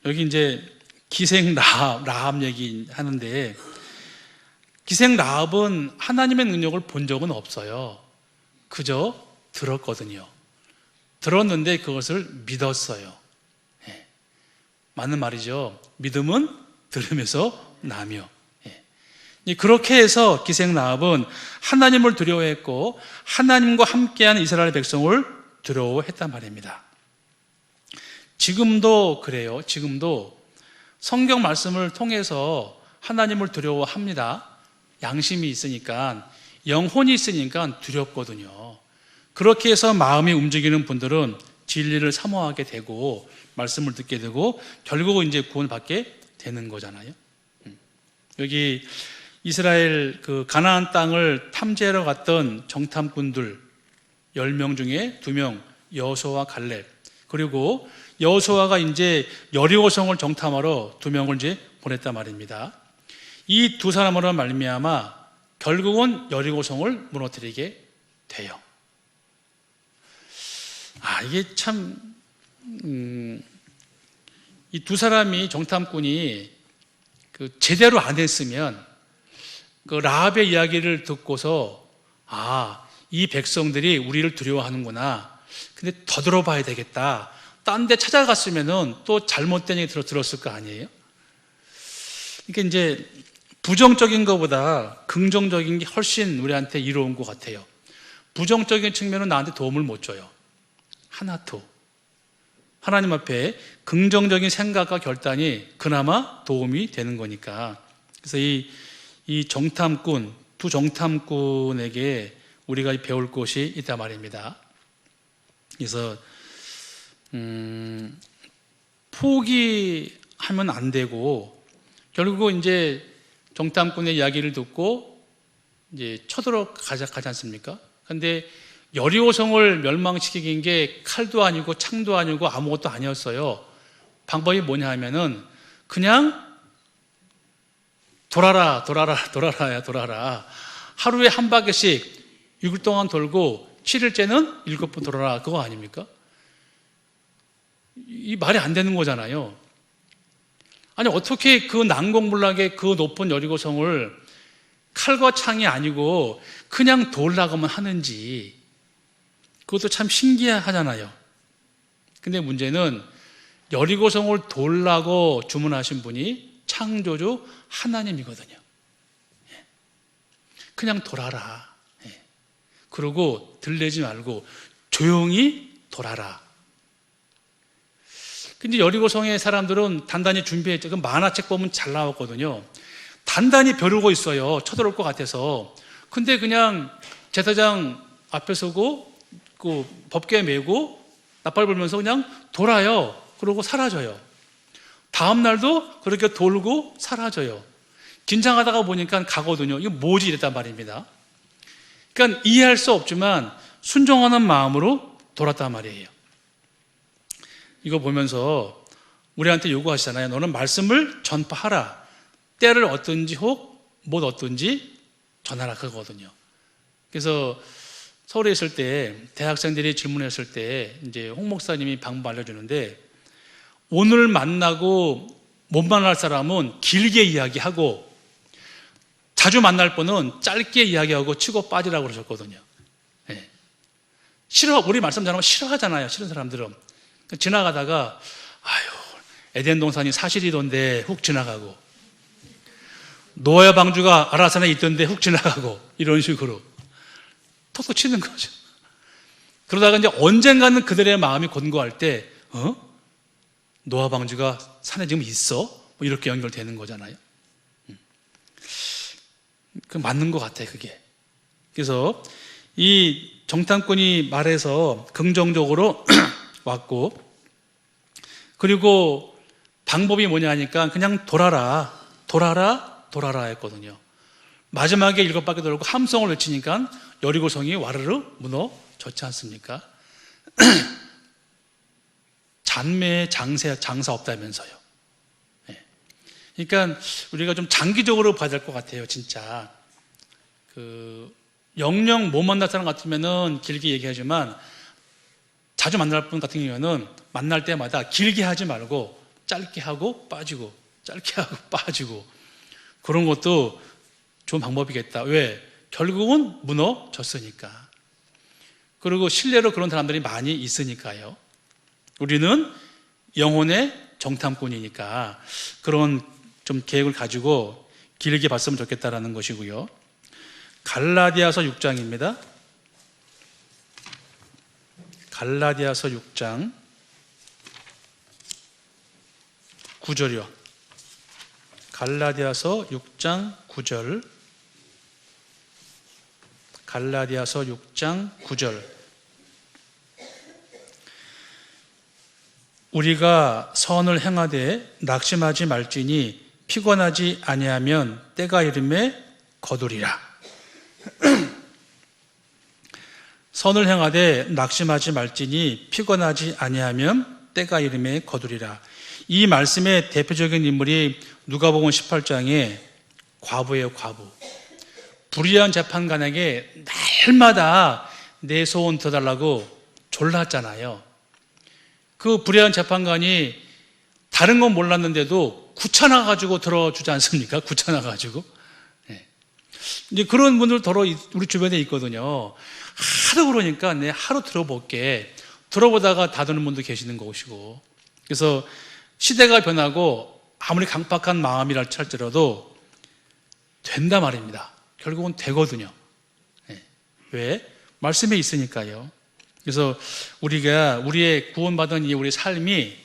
Speaker 1: 여기 이제 기생 라합 얘기 하는데, 기생 라합은 하나님의 능력을 본 적은 없어요. 그저 들었거든요. 들었는데 그것을 믿었어요. 맞는 말이죠. 믿음은 들으면서 나며. 그렇게 해서 기생 라합은 하나님을 두려워했고 하나님과 함께하는 이스라엘 백성을 두려워했단 말입니다. 지금도 그래요. 지금도 성경 말씀을 통해서 하나님을 두려워합니다. 양심이 있으니까, 영혼이 있으니까 두렵거든요. 그렇게 해서 마음이 움직이는 분들은 진리를 사모하게 되고 말씀을 듣게 되고 결국은 이제 구원을 받게 되는 거잖아요. 여기 이스라엘 그 가나안 땅을 탐지하러 갔던 정탐꾼들 10명 중에 2명, 여호수아와 갈렙, 그리고 여호수아가 이제 여리고성을 정탐하러 2명을 이제 보냈단 말입니다. 이 두 사람으로 말미암아 결국은 여리고성을 무너뜨리게 돼요. 이게 참, 이 두 사람이 정탐꾼이 제대로 안 했으면 라합의 이야기를 듣고서 이 백성들이 우리를 두려워하는구나. 근데 더 들어봐야 되겠다. 딴 데 찾아갔으면은 또 잘못된 얘기 들었을 거 아니에요? 그러니까 이제 부정적인 것보다 긍정적인 게 훨씬 우리한테 이로운 것 같아요. 부정적인 측면은 나한테 도움을 못 줘요. 하나도. 하나님 앞에 긍정적인 생각과 결단이 그나마 도움이 되는 거니까. 그래서 이 정탐꾼, 두 정탐꾼에게 우리가 배울 것이 있단 말입니다. 그래서 포기하면 안 되고, 결국 이제 정탐꾼의 이야기를 듣고 이제 쳐들어가지 않습니까? 근데 여리고성을 멸망시킨 게 칼도 아니고 창도 아니고 아무것도 아니었어요. 방법이 뭐냐 하면은 그냥 돌아라. 하루에 한 바퀴씩 6일 동안 돌고 7일째는 7번 돌아라. 그거 아닙니까? 이 말이 안 되는 거잖아요. 아니, 어떻게 그 난공불락의 그 높은 여리고성을 칼과 창이 아니고 그냥 돌라고만 하는지, 그것도 참 신기하잖아요. 근데 문제는 여리고성을 돌라고 주문하신 분이 창조주 하나님이거든요. 그냥 돌아라. 그러고 들리지 말고 조용히 돌아라. 근데 여리고성의 사람들은 단단히 준비했죠. 그 만화책 보면 잘 나왔거든요. 단단히 벼르고 있어요. 쳐들어올 것 같아서. 근데 그냥 제사장 앞에 서고 그 법궤 메고 나팔 불면서 그냥 돌아요. 그러고 사라져요. 다음 날도 그렇게 돌고 사라져요. 긴장하다가 보니까 가거든요. 이거 뭐지? 이랬단 말입니다. 그러니까 이해할 수 없지만 순종하는 마음으로 돌았단 말이에요. 이거 보면서 우리한테 요구하시잖아요. 너는 말씀을 전파하라. 때를 얻든지 혹 못 얻든지 전하라. 그거거든요. 그래서 서울에 있을 때 대학생들이 질문했을 때 이제 홍 목사님이 방법 알려주는데, 오늘 만나고 못 만날 사람은 길게 이야기하고 자주 만날 분은 짧게 이야기하고 치고 빠지라고 그러셨거든요. 우리 말씀 잘하면 싫어하잖아요. 싫은 사람들은. 지나가다가 에덴 동산이 사실이던데 훅 지나가고, 노아 방주가 아라산에 있던데 훅 지나가고, 이런 식으로 톡톡 치는 거죠. 그러다가 이제 언젠가는 그들의 마음이 권고할 때, 노아 방주가 산에 지금 있어? 뭐 이렇게 연결되는 거잖아요. 그 맞는 것 같아요, 그게. 그래서 이 정탐꾼이 말해서 긍정적으로 왔고, 그리고 방법이 뭐냐 하니까 그냥 돌아라 했거든요. 마지막에 7바퀴 돌고 함성을 외치니까 여리고성이 와르르 무너졌지 않습니까? 잔매에 장사 없다면서요. 그러니까 우리가 좀 장기적으로 봐야 될 것 같아요, 진짜. 영영 못 만날 사람 같으면은 길게 얘기하지만, 자주 만날 분 같은 경우에는 만날 때마다 길게 하지 말고 짧게 하고 빠지고, 짧게 하고 빠지고, 그런 것도 좋은 방법이겠다. 왜? 결국은 무너졌으니까. 그리고 실례로 그런 사람들이 많이 있으니까요. 우리는 영혼의 정탐꾼이니까 그런 좀 계획을 가지고 길게 봤으면 좋겠다라는 것이고요. 갈라디아서 6장입니다. 갈라디아서 6장 9절이요. 갈라디아서 6장 9절. 갈라디아서 6장 9절. 우리가 선을 행하되 낙심하지 말지니 피곤하지 아니하면 때가 이름에 거두리라. 선을 행하되 낙심하지 말지니 피곤하지 아니하면 때가 이름에 거두리라. 이 말씀의 대표적인 인물이 누가복음 18장에 과부예요, 과부. 불의한 재판관에게 날마다 내 소원 더 달라고 졸랐잖아요. 그 불의한 재판관이 다른 건 몰랐는데도 구차나가지고 들어주지 않습니까? 구차나가지고. 네. 이제 그런 분들 더러 우리 주변에 있거든요. 하도 그러니까 내 하루 들어볼게. 들어보다가 닫는 분도 계시는 것이고. 그래서 시대가 변하고 아무리 강박한 마음이라 할지라도 된다 말입니다. 결국은 되거든요. 네. 왜? 말씀에 있으니까요. 그래서 우리가 우리의 구원받은 이 우리 삶이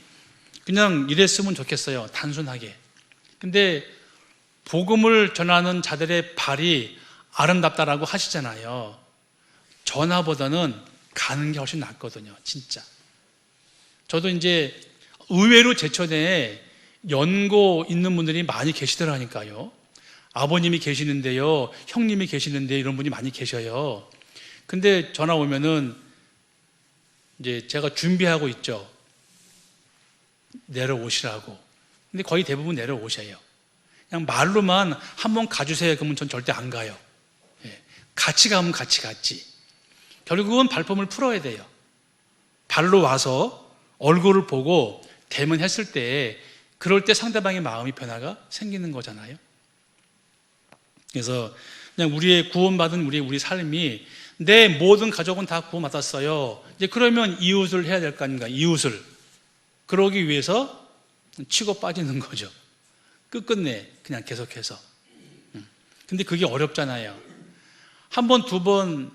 Speaker 1: 그냥 이랬으면 좋겠어요. 단순하게. 근데 복음을 전하는 자들의 발이 아름답다라고 하시잖아요. 전화보다는 가는 게 훨씬 낫거든요. 진짜. 저도 이제 의외로 제천에 연고 있는 분들이 많이 계시더라니까요. 아버님이 계시는데요, 형님이 계시는데 이런 분이 많이 계셔요. 근데 전화 오면은 이제 제가 준비하고 있죠. 내려오시라고. 근데 거의 대부분 내려오셔요. 그냥 말로만 한번 가주세요. 그러면 전 절대 안 가요. 예. 같이 가면 같이 갔지. 결국은 발품을 풀어야 돼요. 발로 와서 얼굴을 보고 대면했을 때, 그럴 때 상대방의 마음이 변화가 생기는 거잖아요. 그래서 그냥 우리의 구원받은 우리 삶이 내 모든 가족은 다 구원받았어요. 이제 그러면 이웃을 해야 될 거 아닌가? 이웃을. 그러기 위해서 치고 빠지는 거죠. 끝끝내 그냥 계속해서. 근데 그게 어렵잖아요. 한 번, 두 번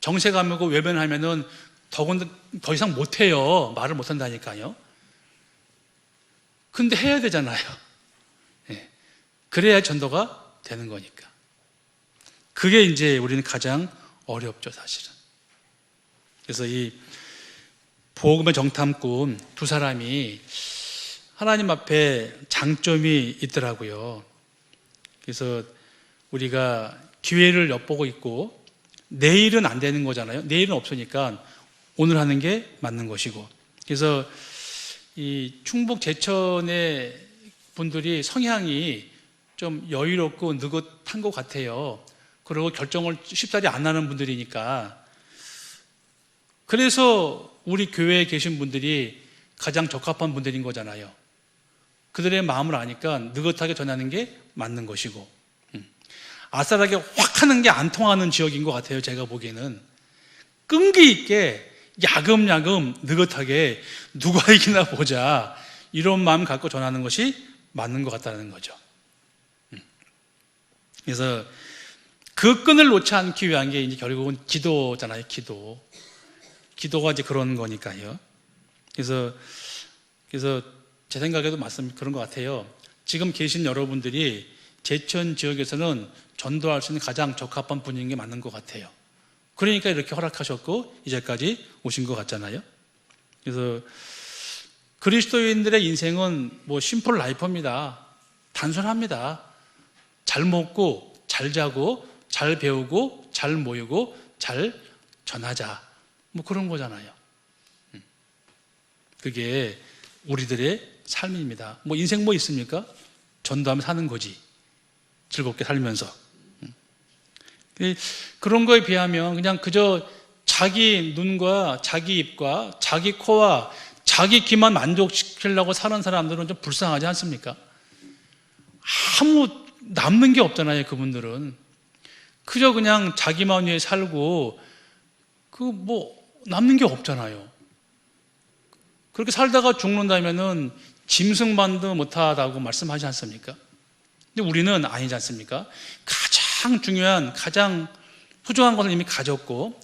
Speaker 1: 정세 감고 외면하면은 더 이상 못해요. 말을 못한다니까요. 근데 해야 되잖아요. 네. 그래야 전도가 되는 거니까. 그게 이제 우리는 가장 어렵죠, 사실은. 그래서 이 복음의 정탐꾼 두 사람이 하나님 앞에 장점이 있더라고요. 그래서 우리가 기회를 엿보고 있고, 내일은 안 되는 거잖아요. 내일은 없으니까 오늘 하는 게 맞는 것이고. 그래서 이 충북 제천의 분들이 성향이 좀 여유롭고 느긋한 것 같아요. 그리고 결정을 쉽사리 안 하는 분들이니까. 그래서 우리 교회에 계신 분들이 가장 적합한 분들인 거잖아요. 그들의 마음을 아니까 느긋하게 전하는 게 맞는 것이고, 아싸라게 확 하는 게 안 통하는 지역인 것 같아요. 제가 보기에는 끈기 있게 야금야금 느긋하게 누가 이기나 보자, 이런 마음 갖고 전하는 것이 맞는 것 같다는 거죠. 그래서 그 끈을 놓지 않기 위한 게 이제 결국은 기도잖아요. 기도가 이제 그런 거니까요. 그래서 제 생각에도 그런 것 같아요. 지금 계신 여러분들이 제천 지역에서는 전도할 수 있는 가장 적합한 분인 게 맞는 것 같아요. 그러니까 이렇게 허락하셨고 이제까지 오신 것 같잖아요. 그래서 그리스도인들의 인생은 뭐 심플 라이프입니다. 단순합니다. 잘 먹고 잘 자고 잘 배우고 잘 모이고 잘 전하자, 뭐 그런 거잖아요. 그게 우리들의 삶입니다. 뭐 인생 뭐 있습니까? 전도하면 사는 거지. 즐겁게 살면서. 그런 거에 비하면 그냥 그저 자기 눈과 자기 입과 자기 코와 자기 귀만 만족시키려고 사는 사람들은 좀 불쌍하지 않습니까? 아무 남는 게 없잖아요. 그분들은 그저 그냥 자기만 위해 살고 남는 게 없잖아요. 그렇게 살다가 죽는다면은 짐승만도 못하다고 말씀하지 않습니까? 근데 우리는 아니지 않습니까? 가장 중요한, 가장 소중한 것을 이미 가졌고,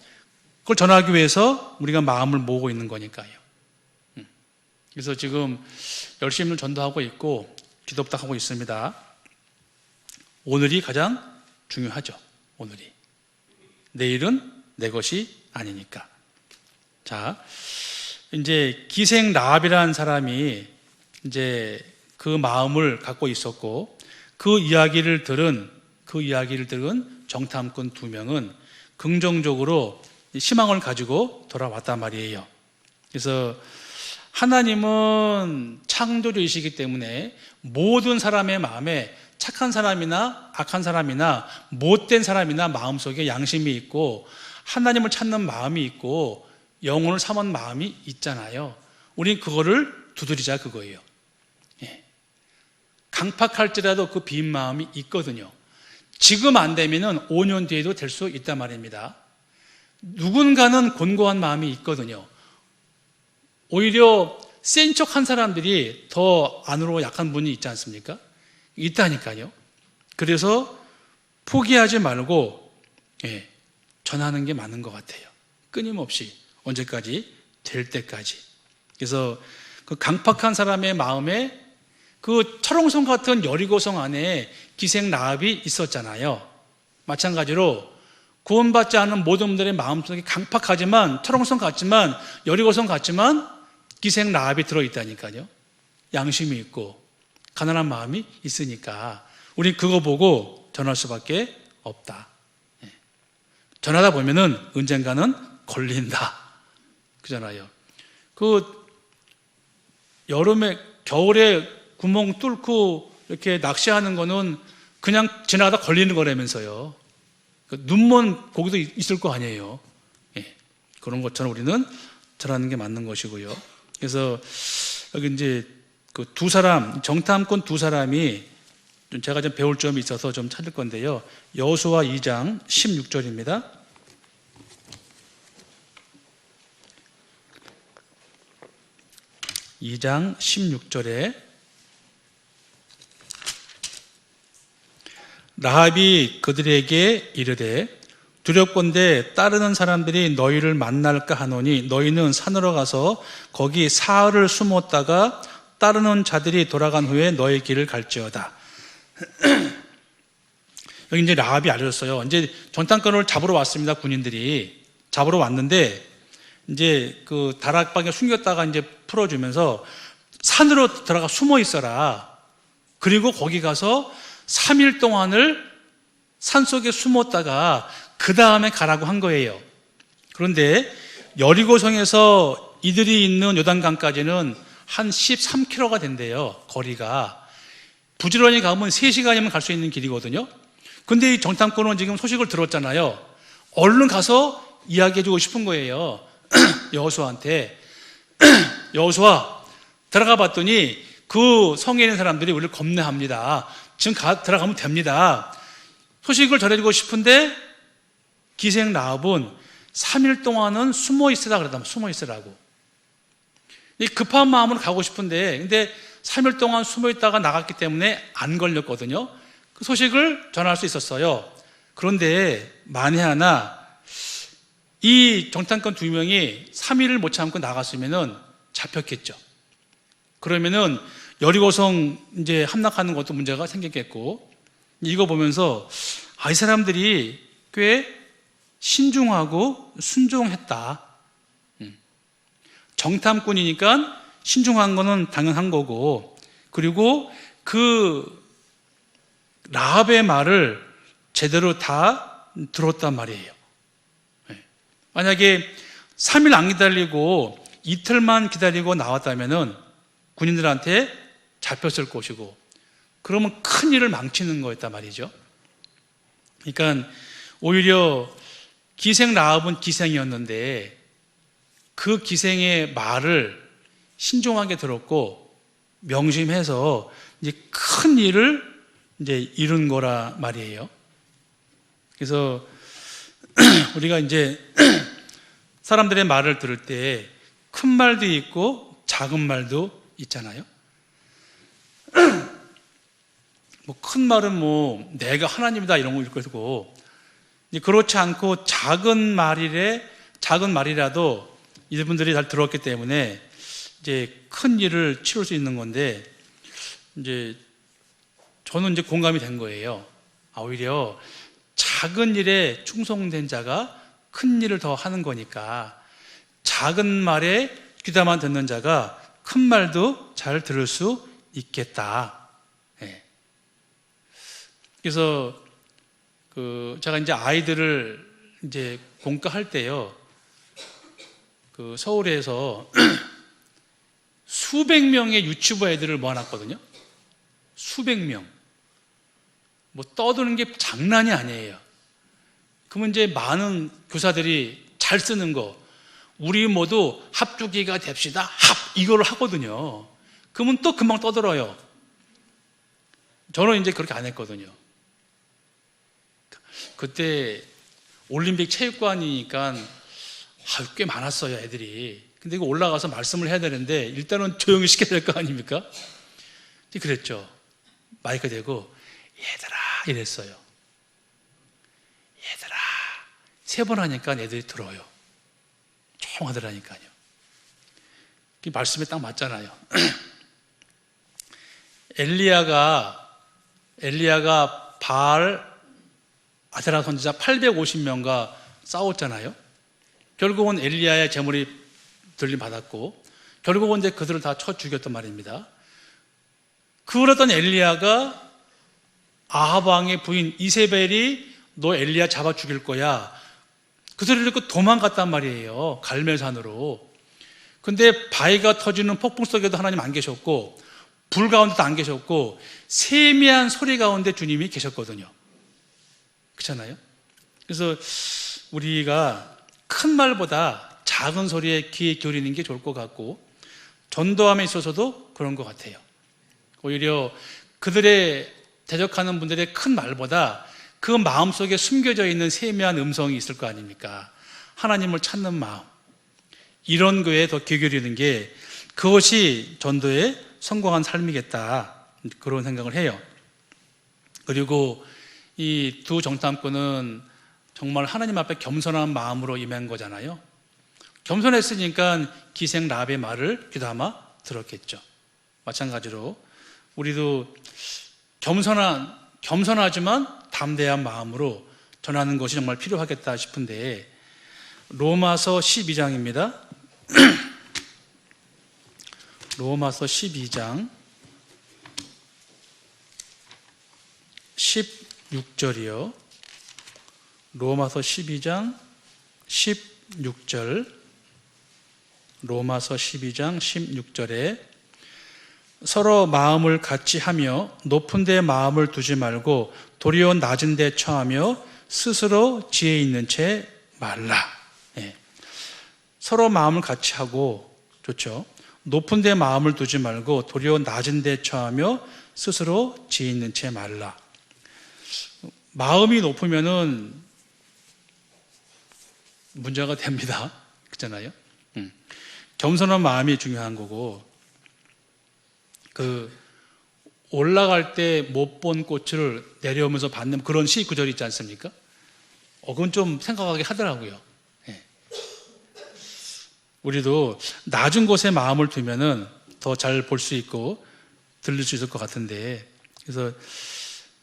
Speaker 1: 그걸 전하기 위해서 우리가 마음을 모으고 있는 거니까요. 그래서 지금 열심히 전도하고 있고 기도부터 하고 있습니다. 오늘이 가장 중요하죠. 오늘이. 내일은 내 것이 아니니까. 자, 이제 기생 라합이라는 사람이 이제 그 마음을 갖고 있었고, 그 이야기를 들은 정탐꾼 두 명은 긍정적으로 희망을 가지고 돌아왔단 말이에요. 그래서 하나님은 창조주이시기 때문에 모든 사람의 마음에 착한 사람이나 악한 사람이나 못된 사람이나 마음속에 양심이 있고 하나님을 찾는 마음이 있고 영혼을 삼은 마음이 있잖아요. 우린 그거를 두드리자 그거예요. 예. 강팍할지라도 그 빈 마음이 있거든요. 지금 안 되면은 5년 뒤에도 될 수 있단 말입니다. 누군가는 곤고한 마음이 있거든요. 오히려 센 척한 사람들이 더 안으로 약한 분이 있지 않습니까? 있다니까요. 그래서 포기하지 말고 전하는 게 맞는 것 같아요. 끊임없이 언제까지? 될 때까지. 그래서 그 강팍한 사람의 마음에 그 철옹성 같은 여리고성 안에 기생 라합이 있었잖아요. 마찬가지로 구원받지 않은 모든 분들의 마음속에 강팍하지만 철옹성 같지만 여리고성 같지만 기생 라합이 들어있다니까요. 양심이 있고 가난한 마음이 있으니까 우리 그거 보고 전할 수밖에 없다. 전하다 보면은 언젠가는 걸린다. 그잖아요. 그 여름에 겨울에 구멍 뚫고 이렇게 낚시하는 거는 그냥 지나가다 걸리는 거라면서요. 눈먼 고기도 있을 거 아니에요. 그런 것처럼 우리는 전하는 게 맞는 것이고요. 그래서 여기 이제 그 두 사람, 정탐꾼 두 사람이 제가 좀 배울 점이 있어서 좀 찾을 건데요. 여호수아 2장 16절입니다. (2장 16절에) 라합이 그들에게 이르되 두렵건대 따르는 사람들이 너희를 만날까 하노니 너희는 산으로 가서 거기 사흘을 숨었다가 따르는 자들이 돌아간 후에 너희 길을 갈지어다. 여기 이제 라합이 알려줬어요. 이제 정탐꾼을 잡으러 왔습니다. 군인들이 잡으러 왔는데 이제 그 다락방에 숨겼다가 이제 풀어주면서 산으로 들어가 숨어 있어라. 그리고 거기 가서 3일 동안을 산속에 숨었다가 그 다음에 가라고 한 거예요. 그런데 여리고성에서 이들이 있는 요단강까지는 한 13km가 된대요. 거리가. 부지런히 가면 3시간이면 갈 수 있는 길이거든요. 근데 이 정탐꾼은 지금 소식을 들었잖아요. 얼른 가서 이야기해주고 싶은 거예요. 여호수아한테. 여호수아, 들어가 봤더니 그 성에 있는 사람들이 우리를 겁내합니다. 지금 들어가면 됩니다. 소식을 전해주고 싶은데 기생 라합은 3일 동안은 숨어 있으라 그러다. 숨어 있으라고. 급한 마음으로 가고 싶은데 근데 3일 동안 숨어 있다가 나갔기 때문에 안 걸렸거든요. 그 소식을 전할 수 있었어요. 그런데 만에 하나 이 정탐꾼 2명이 3일을 못 참고 나갔으면은 잡혔겠죠. 그러면은 여리고성 이제 함락하는 것도 문제가 생겼겠고, 이거 보면서 이 사람들이 꽤 신중하고 순종했다. 정탐꾼이니까 신중한 거는 당연한 거고, 그리고 그 라합의 말을 제대로 다 들었단 말이에요. 만약에 3일 안 기다리고 이틀만 기다리고 나왔다면은 군인들한테 잡혔을 것이고, 그러면 큰 일을 망치는 거였단 말이죠. 그러니까 오히려 기생 라합은 기생이었는데 그 기생의 말을 신중하게 들었고 명심해서 이제 큰 일을 이제 이룬 거라 말이에요. 그래서 우리가 이제 사람들의 말을 들을 때 큰 말도 있고 작은 말도 있잖아요. 뭐 큰 말은 뭐 내가 하나님이다 이런 거 있고, 그렇지 않고 작은 말이라도 이분들이 잘 들었기 때문에 이제 큰 일을 치룰 수 있는 건데, 이제 저는 이제 공감이 된 거예요. 오히려 작은 일에 충성된 자가 큰 일을 더 하는 거니까 작은 말에 귀담아 듣는 자가 큰 말도 잘 들을 수 있겠다. 그래서 제가 이제 아이들을 이제 공과할 때요, 서울에서 수백 명의 유치부 애들을 모아놨거든요. 수백 명. 뭐 떠드는 게 장난이 아니에요. 그러면 이제 많은 교사들이 잘 쓰는 거, 우리 모두 합주기가 됩시다. 이거를 하거든요. 그러면 또 금방 떠들어요. 저는 이제 그렇게 안 했거든요. 그때 올림픽 체육관이니까 꽤 많았어요, 애들이. 근데 이거 올라가서 말씀을 해야 되는데 일단은 조용히 시켜야 될 거 아닙니까? 그랬죠. 마이크 대고 얘들아 이랬어요. 얘들아. 3번 하니까 애들이 들어요. 조용하더라니까요. 말씀에 딱 맞잖아요. 엘리야가 바알 아세라 선지자 850명과 싸웠잖아요. 결국은 엘리야의 재물이 들림 받았고 결국은 이제 그들을 다 쳐 죽였단 말입니다. 그러던 엘리야가 아합 왕의 부인 이세벨이 너 엘리야 잡아 죽일 거야. 그 소리를 듣고 도망갔단 말이에요. 갈멜산으로. 근데 바위가 터지는 폭풍 속에도 하나님 안 계셨고 불 가운데도 안 계셨고 세미한 소리 가운데 주님이 계셨거든요. 그렇잖아요? 그래서 우리가 큰 말보다 작은 소리에 귀에 기울이는 게 좋을 것 같고 전도함에 있어서도 그런 것 같아요. 오히려 그들의 대적하는 분들의 큰 말보다 그 마음속에 숨겨져 있는 세미한 음성이 있을 거 아닙니까? 하나님을 찾는 마음. 이런 거에 더 귀 기울이는 게 그것이 전도의 성공한 삶이겠다. 그런 생각을 해요. 그리고 이 두 정탐꾼은 정말 하나님 앞에 겸손한 마음으로 임한 거잖아요. 겸손했으니까 기생 라합의 말을 귀담아 들었겠죠. 마찬가지로 우리도 겸손하지만 담대한 마음으로 전하는 것이 정말 필요하겠다 싶은데 로마서 12장입니다. 로마서 12장 16절이요. 로마서 12장 16절. 로마서 12장 16절에 서로 마음을 같이 하며 높은 데 마음을 두지 말고 도리어 낮은 데 처하며 스스로 지혜 있는 채 말라. 예. 서로 마음을 같이 하고 좋죠. 높은 데 마음을 두지 말고 도리어 낮은 데 처하며 스스로 지혜 있는 채 말라. 마음이 높으면은 문제가 됩니다. 그렇잖아요. 겸손한 마음이 중요한 거고 올라갈 때 못 본 꽃을 내려오면서 받는 그런 시 구절이 있지 않습니까? 그건 좀 생각하게 하더라고요. 예. 우리도 낮은 곳에 마음을 두면은 더 잘 볼 수 있고 들릴 수 있을 것 같은데 그래서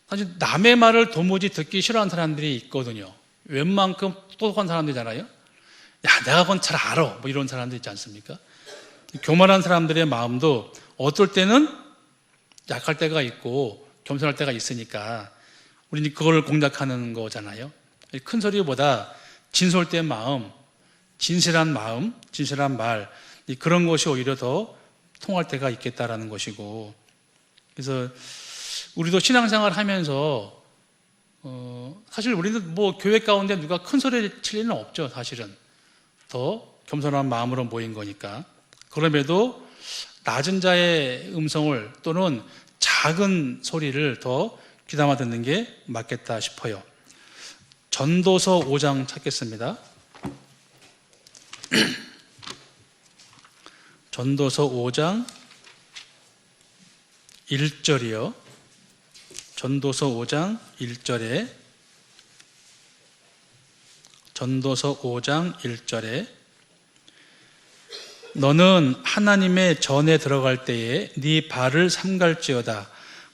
Speaker 1: 사실 남의 말을 도무지 듣기 싫어하는 사람들이 있거든요. 웬만큼 똑똑한 사람들이잖아요. 야, 내가 그건 잘 알아. 뭐 이런 사람들 있지 않습니까? 교만한 사람들의 마음도 어떨 때는 약할 때가 있고 겸손할 때가 있으니까 우리는 그걸 공략하는 거잖아요. 큰 소리보다 진솔된 마음, 진실한 말 그런 것이 오히려 더 통할 때가 있겠다라는 것이고 그래서 우리도 신앙생활 하면서 사실 우리는 뭐 교회 가운데 누가 큰 소리를 칠 일은 없죠. 사실은 더 겸손한 마음으로 모인 거니까 그럼에도 낮은 자의 음성을 또는 작은 소리를 더 귀담아 듣는 게 맞겠다 싶어요. 전도서 5장 찾겠습니다. 전도서 5장 1절이요. 전도서 5장 1절에 전도서 5장 1절에 너는 하나님의 전에 들어갈 때에 네 발을 삼갈지어다.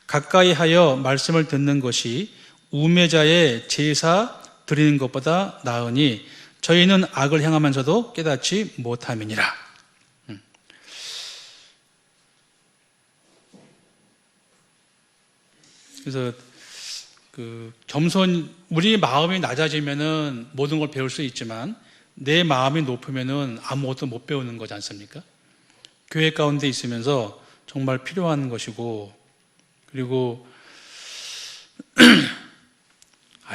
Speaker 1: 가까이 하여 말씀을 듣는 것이 우매자의 제사 드리는 것보다 나으니 저희는 악을 행하면서도 깨닫지 못함이니라. 그래서 우리 마음이 낮아지면은 모든 걸 배울 수 있지만 내 마음이 높으면은 아무것도 못 배우는 거지 않습니까? 교회 가운데 있으면서 정말 필요한 것이고 그리고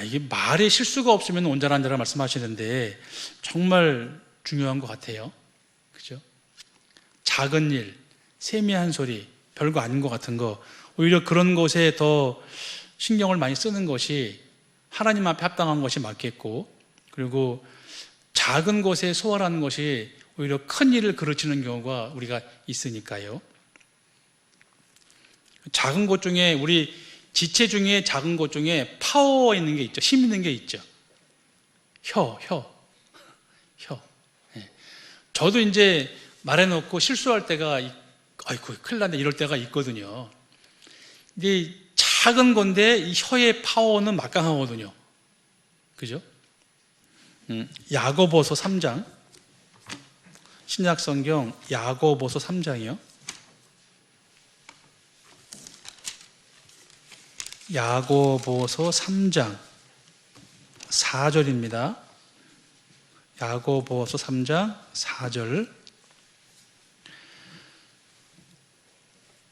Speaker 1: 이게 말에 실수가 없으면 온전한 자라 말씀하시는데 정말 중요한 것 같아요. 그죠? 작은 일, 세미한 소리, 별거 아닌 것 같은 거, 오히려 그런 것에 더 신경을 많이 쓰는 것이 하나님 앞에 합당한 것이 맞겠고, 그리고 작은 것에 소홀하는 것이 오히려 큰 일을 그르치는 경우가 우리가 있으니까요. 작은 것 중에, 우리 지체 중에 작은 것 중에 파워 있는 게 있죠. 힘 있는 게 있죠. 혀. 예. 저도 이제 말해놓고 실수할 때가, 아이고, 큰일 났네, 이럴 때가 있거든요. 근데 작은 건데 이 혀의 파워는 막강하거든요. 그죠? 야고보서 3장, 신약성경 야고보서 3장이요. 야고보서 3장 4절입니다. 야고보서 3장 4절,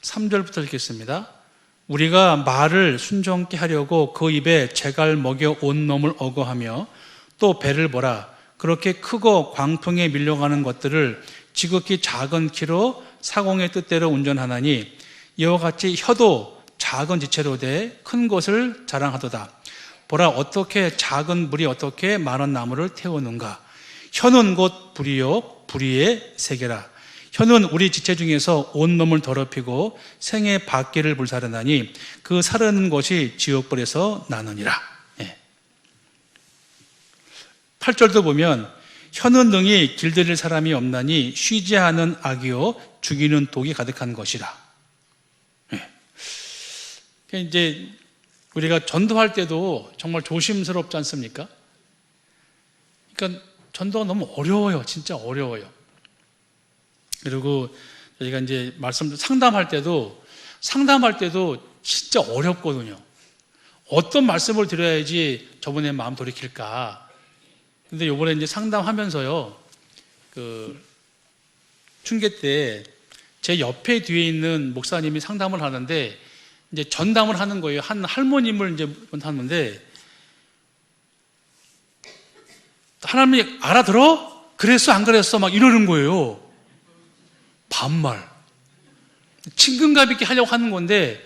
Speaker 1: 3절부터 읽겠습니다. 우리가 말을 순종케 하려고 그 입에 재갈 먹여 온 놈을 어거하며 또 배를 보라. 그렇게 크고 광풍에 밀려가는 것들을 지극히 작은 키로 사공의 뜻대로 운전하나니 이와 같이 혀도 작은 지체로 돼 큰 것을 자랑하도다. 보라, 어떻게 작은 불이 어떻게 많은 나무를 태우는가. 혀는 곧 불이요 불의의 세계라. 혀는 우리 지체 중에서 온 놈을 더럽히고 생의 밖기를 불사르나니 그 사르는 것이 지옥불에서 나느니라. 8절도 보면 혀는 능히 길들일 사람이 없나니 쉬지 않은 악이요 죽이는 독이 가득한 것이라. 이제 우리가 전도할 때도 정말 조심스럽지 않습니까? 그러니까 전도가 너무 어려워요. 진짜 어려워요. 그리고 저희가 이제 상담할 때도 진짜 어렵거든요. 어떤 말씀을 드려야지 저분의 마음 돌이킬까? 근데 요번에 이제 상담하면서요, 춘계 때 제 옆에 뒤에 있는 목사님이 상담을 하는데, 이제 전담을 하는 거예요. 한 할머님을 이제 하는데, 하나님이 알아들어? 그랬어? 안 그랬어? 막 이러는 거예요. 반말. 친근감 있게 하려고 하는 건데,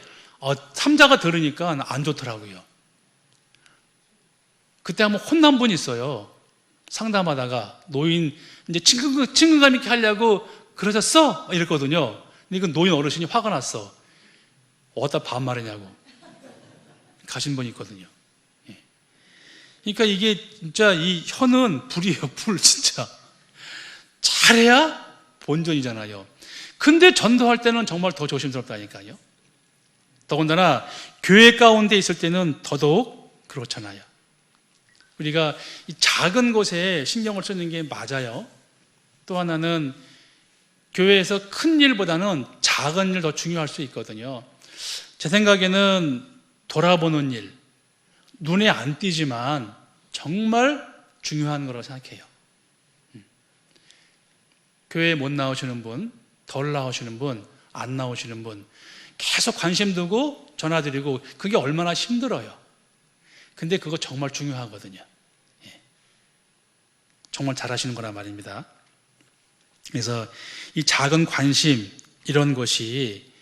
Speaker 1: 삼자가 들으니까 안 좋더라고요. 그때 한번 혼난 분이 있어요. 상담하다가 노인, 이제 친근감 있게 하려고 그러셨어? 이랬거든요. 근데 이건 노인 어르신이 화가 났어. 어디다 반말하냐고. 가신 분이 있거든요. 그러니까 이게 진짜 이 혀는 불이에요, 불, 진짜. 잘해야 본전이잖아요. 근데 전도할 때는 정말 더 조심스럽다니까요. 더군다나 교회 가운데 있을 때는 더더욱 그렇잖아요. 우리가 이 작은 것에 신경을 쓰는 게 맞아요. 또 하나는 교회에서 큰 일보다는 작은 일 더 중요할 수 있거든요. 제 생각에는 돌아보는 일, 눈에 안 띄지만 정말 중요한 거라고 생각해요. 교회에 못 나오시는 분, 덜 나오시는 분, 안 나오시는 분 계속 관심 두고 전화드리고, 그게 얼마나 힘들어요. 근데 그거 정말 중요하거든요. 정말 잘하시는 거란 말입니다. 그래서 이 작은 관심, 이런 것이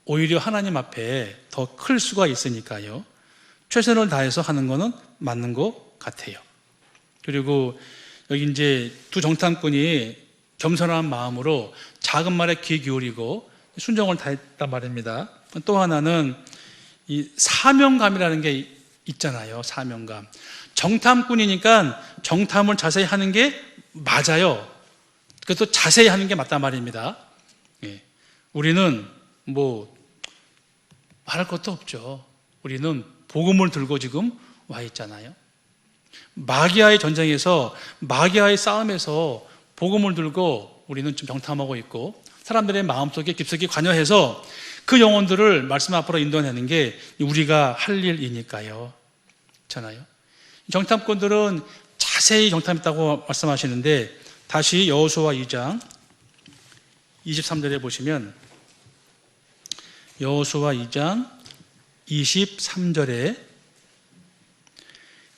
Speaker 1: 오히려 하나님 앞에 더 클 수가 있으니까요. 최선을 다해서 하는 거는 맞는 것 같아요. 그리고 여기 이제 두 정탐꾼이 겸손한 마음으로 작은 말에 귀 기울이고 순종을 다했단 말입니다. 또 하나는 이 사명감이라는 게 있잖아요. 사명감. 정탐꾼이니까 정탐을 자세히 하는 게 맞아요. 그것도 자세히 하는 게 맞단 말입니다. 우리는 말할 것도 없죠. 우리는 복음을 들고 지금 와 있잖아요. 마귀와의 전쟁에서, 마귀와의 싸움에서 복음을 들고 우리는 좀 정탐하고 있고, 사람들의 마음속에 깊숙이 관여해서 그 영혼들을 말씀 앞으로 인도하는 게 우리가 할 일이니까요. 그렇잖아요. 정탐꾼들은 자세히 정탐했다고 말씀하시는데, 다시 여호수아 2장 23절에 보시면, 여호수아 2장 23절에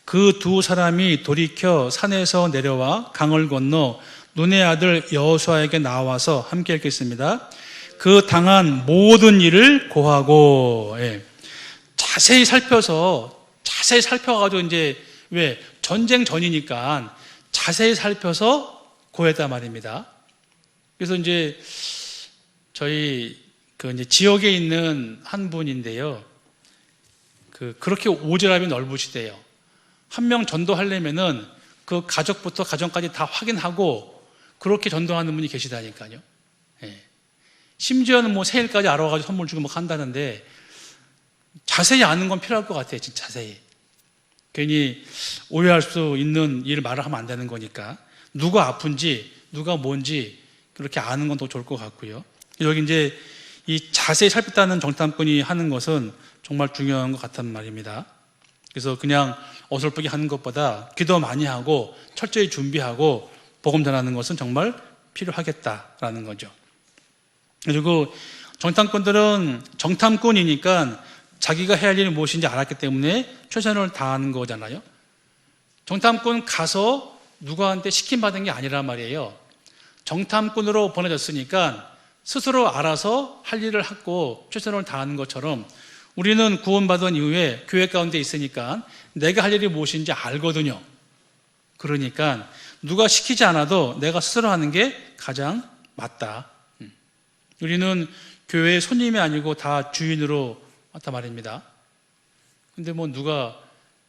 Speaker 1: 그 두 사람이 돌이켜 산에서 내려와 강을 건너 눈의 아들 여호수아에게 나와서 함께 읽겠습니다. 그 당한 모든 일을 고하고, 자세히 살펴가지고 이제 왜 전쟁 전이니까 자세히 살펴서 고했단 말입니다. 그래서 이제 저희 이제 지역에 있는 한 분인데요. 그렇게 오지랖이 넓으시대요. 한 명 전도하려면은 그 가족부터 가정까지 다 확인하고 그렇게 전도하는 분이 계시다니까요. 심지어는 뭐 생일까지 알아가지고 선물 주고 막 한다는데 자세히 아는 건 필요할 것 같아요. 진짜 자세히. 괜히 오해할 수 있는 일을 말을 하면 안 되는 거니까 누가 아픈지 누가 뭔지 그렇게 아는 건 더 좋을 것 같고요. 여기 이제 이 자세히 살폈다는 정탐꾼이 하는 것은 정말 중요한 것 같단 말입니다. 그래서 그냥 어설프게 하는 것보다 기도 많이 하고 철저히 준비하고 복음 전하는 것은 정말 필요하겠다라는 거죠. 그리고 정탐꾼들은 정탐꾼이니까 자기가 해야 할 일이 무엇인지 알았기 때문에 최선을 다하는 거잖아요. 정탐꾼 가서 누구한테 시킴받은 게 아니란 말이에요. 정탐꾼으로 보내졌으니까 스스로 알아서 할 일을 하고 최선을 다하는 것처럼 우리는 구원받은 이후에 교회 가운데 있으니까 내가 할 일이 무엇인지 알거든요. 그러니까 누가 시키지 않아도 내가 스스로 하는 게 가장 맞다. 우리는 교회의 손님이 아니고 다 주인으로 왔단 말입니다. 근데 뭐 누가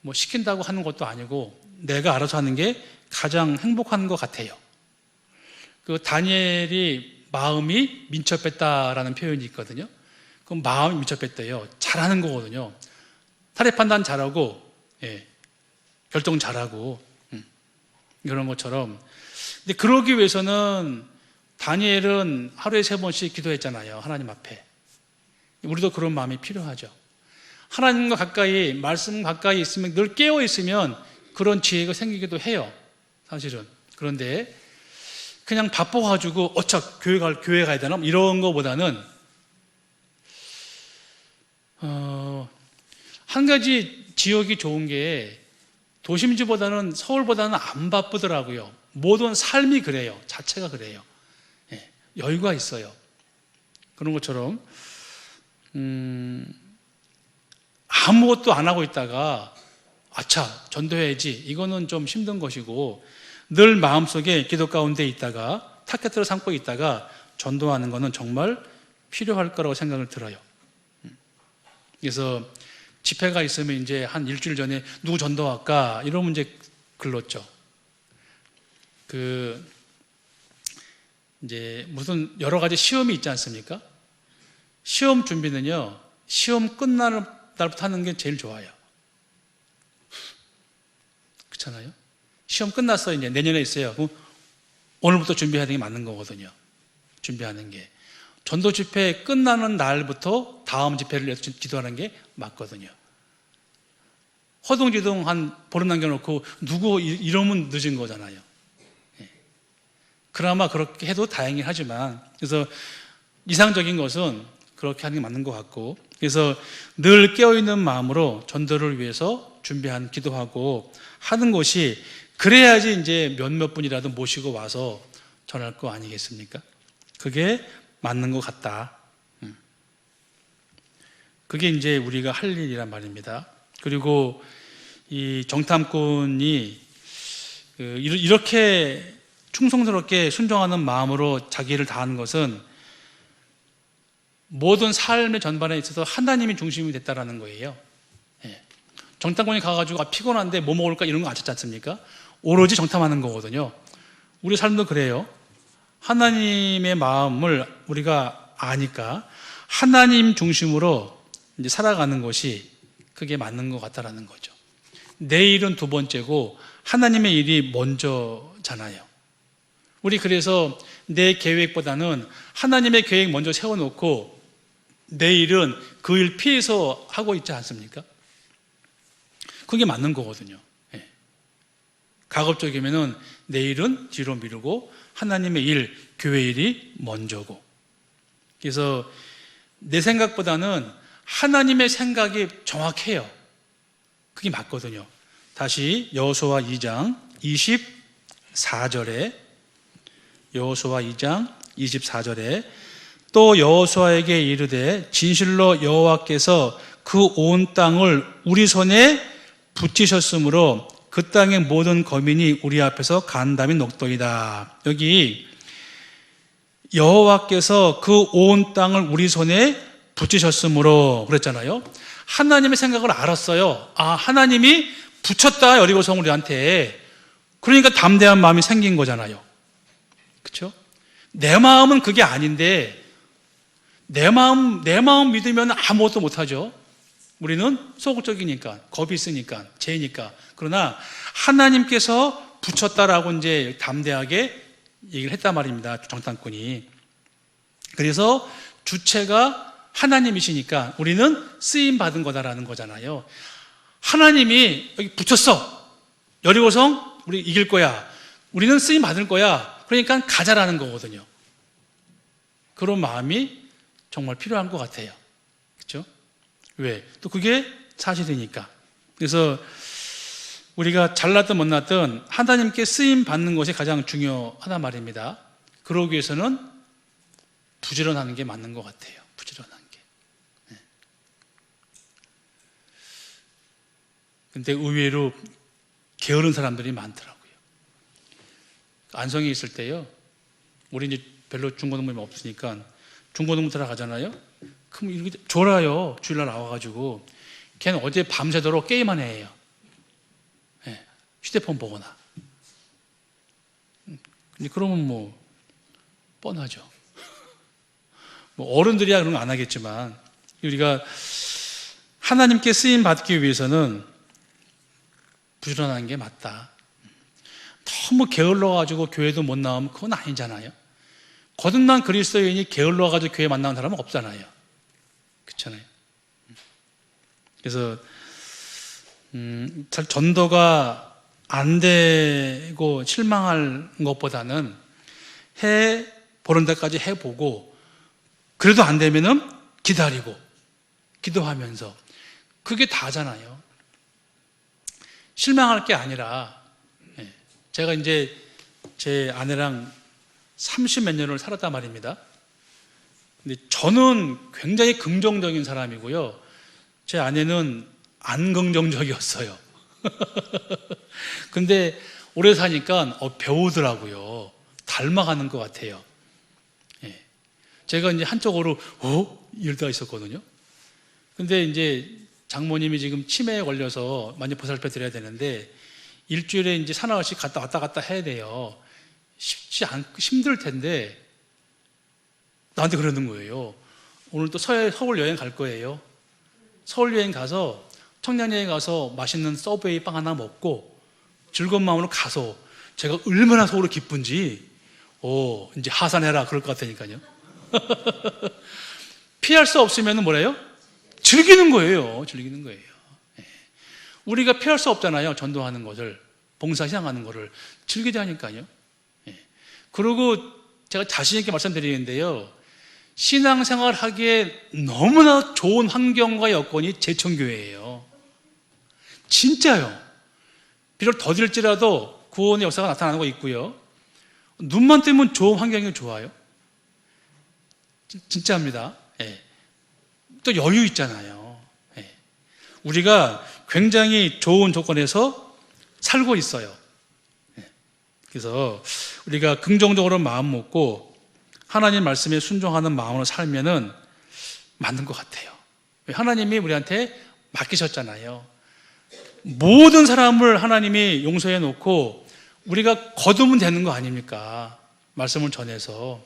Speaker 1: 뭐 시킨다고 하는 것도 아니고 내가 알아서 하는 게 가장 행복한 것 같아요. 다니엘이 마음이 민첩했다라는 표현이 있거든요. 그럼 마음이 민첩했대요. 잘하는 거거든요. 타협 판단 잘하고, 결정 잘하고, 이런 것처럼. 근데 그러기 위해서는 다니엘은 하루에 3번씩 기도했잖아요. 하나님 앞에. 우리도 그런 마음이 필요하죠. 하나님과 가까이, 말씀 가까이 있으면, 늘 깨어 있으면 그런 지혜가 생기기도 해요. 사실은. 그런데 그냥 바빠가지고 교회 가야 되나? 이런 거보다는 한 가지 지역이 좋은 게 도심지보다는 서울보다는 안 바쁘더라고요. 모든 삶이 그래요. 자체가 그래요. 여유가 있어요. 그런 것처럼 아무것도 안 하고 있다가 전도해야지, 이거는 좀 힘든 것이고, 늘 마음속에 기도 가운데 있다가 타켓으로 삼고 있다가 전도하는 것은 정말 필요할 거라고 생각을 들어요. 그래서 집회가 있으면 이제 한 일주일 전에 누구 전도할까 이러면 이제 글렀죠. 이제 무슨 여러 가지 시험이 있지 않습니까? 시험 준비는요, 시험 끝나는 날부터 하는 게 제일 좋아요. 그렇잖아요? 시험 끝났어, 이제 내년에 있어요. 그럼 오늘부터 준비해야 되는 게 맞는 거거든요. 준비하는 게. 전도 집회 끝나는 날부터 다음 집회를 위해서 기도하는 게 맞거든요. 허둥지둥 한 보름 남겨놓고 누구 이러면 늦은 거잖아요. 그나마 그렇게 해도 다행이긴 하지만, 그래서 이상적인 것은 그렇게 하는 게 맞는 것 같고, 그래서 늘 깨어있는 마음으로 전도를 위해서 준비한 기도하고 하는 것이, 그래야지 이제 몇몇 분이라도 모시고 와서 전할 거 아니겠습니까? 그게 맞는 것 같다. 그게 이제 우리가 할 일이란 말입니다. 그리고 이 정탐꾼이 이렇게 충성스럽게 순종하는 마음으로 자기를 다하는 것은 모든 삶의 전반에 있어서 하나님이 중심이 됐다라는 거예요. 정탐꾼이 가가지고 피곤한데 뭐 먹을까 이런 거 안 찾지 않습니까? 오로지 정탐하는 거거든요. 우리 삶도 그래요. 하나님의 마음을 우리가 아니까 하나님 중심으로 이제 살아가는 것이 그게 맞는 것 같다라는 거죠. 내 일은 두 번째고 하나님의 일이 먼저잖아요. 우리 그래서 내 계획보다는 하나님의 계획 먼저 세워놓고 내 일은 그 일 피해서 하고 있지 않습니까? 그게 맞는 거거든요. 가급적이면은 내 일은 뒤로 미루고 하나님의 일, 교회 일이 먼저고. 그래서 내 생각보다는 하나님의 생각이 정확해요. 그게 맞거든요. 다시 여호수아 2장 24절에 여호수아 2장 24절에 또 여호수아에게 이르되 진실로 여호와께서 그 온 땅을 우리 손에 붙이셨으므로 그 땅의 모든 거민이 우리 앞에서 간담이 녹도이다. 여기 여호와께서 그 온 땅을 우리 손에 붙이셨으므로 그랬잖아요. 하나님의 생각을 알았어요. 아, 하나님이 붙였다, 여리고성 우리한테. 그러니까 담대한 마음이 생긴 거잖아요. 그렇죠? 내 마음은 그게 아닌데 내 마음 믿으면 아무것도 못하죠. 우리는 소극적이니까, 겁이 있으니까, 죄니까. 그러나 하나님께서 붙였다라고 이제 담대하게 얘기를 했단 말입니다. 정탐꾼이. 그래서 주체가 하나님이시니까 우리는 쓰임 받은 거다라는 거잖아요. 하나님이 여기 붙였어. 여리고성 우리 이길 거야. 우리는 쓰임 받을 거야. 그러니까 가자라는 거거든요. 그런 마음이 정말 필요한 것 같아요. 그렇죠? 왜? 또 그게 사실이니까. 그래서 우리가 잘났든 못났든 하나님께 쓰임 받는 것이 가장 중요하단 말입니다. 그러기 위해서는 부지런하는 게 맞는 것 같아요. 부지런한 게. 근데 의외로 게으른 사람들이 많더라고요. 안성에 있을 때요. 우리 이제 별로 중고등부님이 없으니까 중고등부 들어가잖아요. 그럼 이렇게 졸아요. 주일날 나와가지고. 걔는 어제 밤새도록 게임만 해요. 네, 휴대폰 보거나. 근데 그러면 뭐 뻔하죠. 뭐 어른들이야 그런 거 안 하겠지만 우리가 하나님께 쓰임 받기 위해서는 부지런한 게 맞다. 너무 게을러가지고 교회도 못 나오면 그건 아니잖아요. 거듭난 그리스도인이 게을러가지고 교회 만나는 사람은 없잖아요. 그렇잖아요. 그래서 잘 전도가 안 되고 실망할 것보다는 보는 데까지 해보고 그래도 안 되면은 기다리고 기도하면서 그게 다잖아요. 실망할 게 아니라 제가 이제 제 아내랑 30몇 년을 살았단 말입니다. 근데 저는 굉장히 긍정적인 사람이고요. 제 아내는 안 긍정적이었어요. 근데 오래 사니까 배우더라고요. 닮아가는 것 같아요. 제가 이제 한쪽으로 이러다가 있었거든요. 근데 이제 장모님이 지금 치매에 걸려서 많이 보살펴 드려야 되는데 일주일에 이제 사나흘씩 왔다 갔다 해야 돼요. 쉽지 않고 힘들 텐데 나한테 그러는 거예요. 오늘 또 서울 여행 갈 거예요. 서울 여행 가서 청량리에 가서 맛있는 서브웨이 빵 하나 먹고 즐거운 마음으로 가서 제가 얼마나 속으로 기쁜지 이제 하산해라 그럴 것 같으니까요. 피할 수 없으면 뭐래요? 즐기는 거예요. 즐기는 거예요. 우리가 피할 수 없잖아요. 전도하는 것을, 봉사 희생하는 것을 즐기자니까요. 그리고 제가 자신 있게 말씀드리는데요. 신앙생활 하기에 너무나 좋은 환경과 여건이 제천교회예요. 진짜요. 비록 더딜지라도 구원의 역사가 나타나고 있고요. 눈만 뜨면 좋은 환경이 좋아요. 진짜입니다. 또 여유 있잖아요. 우리가 굉장히 좋은 조건에서 살고 있어요. 그래서 우리가 긍정적으로 마음 먹고 하나님 말씀에 순종하는 마음으로 살면은 맞는 것 같아요. 하나님이 우리한테 맡기셨잖아요. 모든 사람을 하나님이 용서해 놓고 우리가 거두면 되는 거 아닙니까? 말씀을 전해서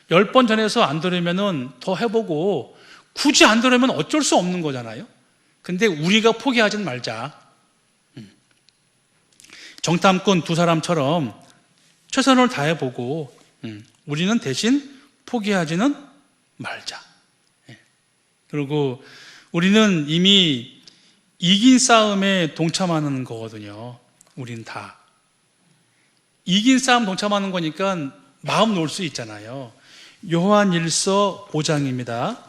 Speaker 1: 10번 전해서 안 들으면은 더 해보고 굳이 안 들으면 어쩔 수 없는 거잖아요. 근데 우리가 포기하진 말자. 정탐꾼 두 사람처럼 최선을 다해보고 우리는 대신 포기하지는 말자. 그리고 우리는 이미 이긴 싸움에 동참하는 거거든요. 우린 다 이긴 싸움 동참하는 거니까 마음 놓을 수 있잖아요. 요한일서 5장입니다.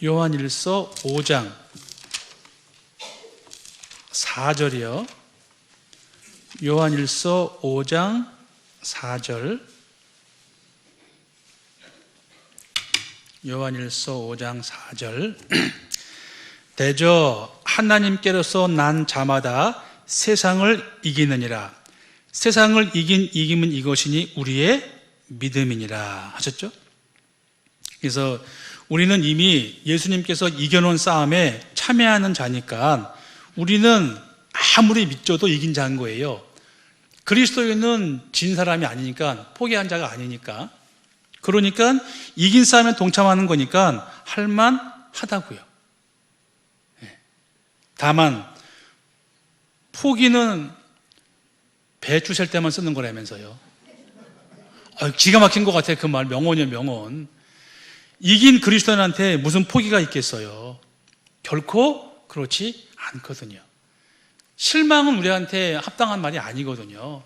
Speaker 1: 요한일서 5장 4절이요. 요한일서 5장 4절. 요한일서 5장 4절. 대저 하나님께로서 난 자마다 세상을 이기느니라. 세상을 이긴 이김은 이것이니 우리의 믿음이니라 하셨죠? 그래서 우리는 이미 예수님께서 이겨놓은 싸움에 참여하는 자니까 우리는 아무리 믿져도 이긴 자인 거예요. 그리스도인은 진 사람이 아니니까, 포기한 자가 아니니까, 그러니까 이긴 싸움에 동참하는 거니까 할만하다고요. 다만 포기는 배추 셀 때만 쓰는 거라면서요. 기가 막힌 것 같아요. 그 말 명언이에요, 명언. 이긴 그리스도인한테 무슨 포기가 있겠어요. 결코 그렇지 않거든요. 실망은 우리한테 합당한 말이 아니거든요.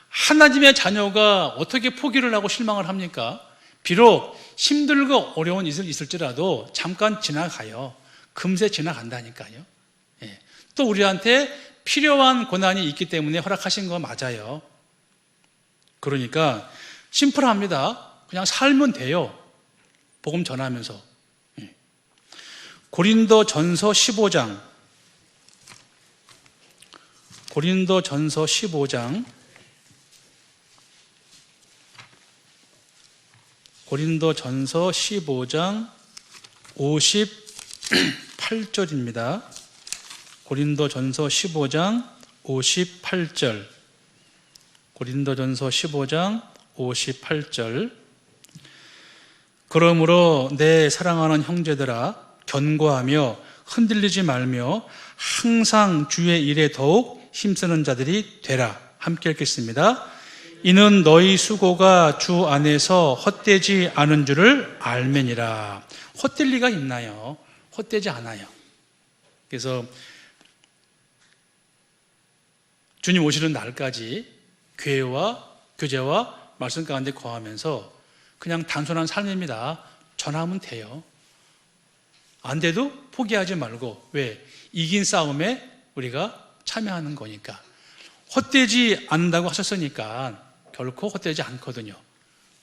Speaker 1: 하나님의 자녀가 어떻게 포기를 하고 실망을 합니까? 비록 힘들고 어려운 일이 있을지라도 잠깐 지나가요. 금세 지나간다니까요. 또 우리한테 필요한 고난이 있기 때문에 허락하신 거 맞아요. 그러니까 심플합니다. 그냥 살면 돼요. 복음 전하면서. 고린도전서 15장. 고린도전서 15장. 고린도전서 15장 58절입니다. 고린도전서 15장 58절. 고린도전서 15장 58절. 그러므로 내 사랑하는 형제들아 견고하며 흔들리지 말며 항상 주의 일에 더욱 힘쓰는 자들이 되라. 함께 읽겠습니다. 이는 너희 수고가 주 안에서 헛되지 않은 줄을 알매니라. 헛될 리가 있나요? 헛되지 않아요. 그래서 주님 오시는 날까지 교회와 교제와 말씀 가운데 거하면서 그냥 단순한 삶입니다. 전하면 돼요. 안 돼도 포기하지 말고. 왜? 이긴 싸움에 우리가 참여하는 거니까. 헛되지 않는다고 하셨으니까 결코 헛되지 않거든요.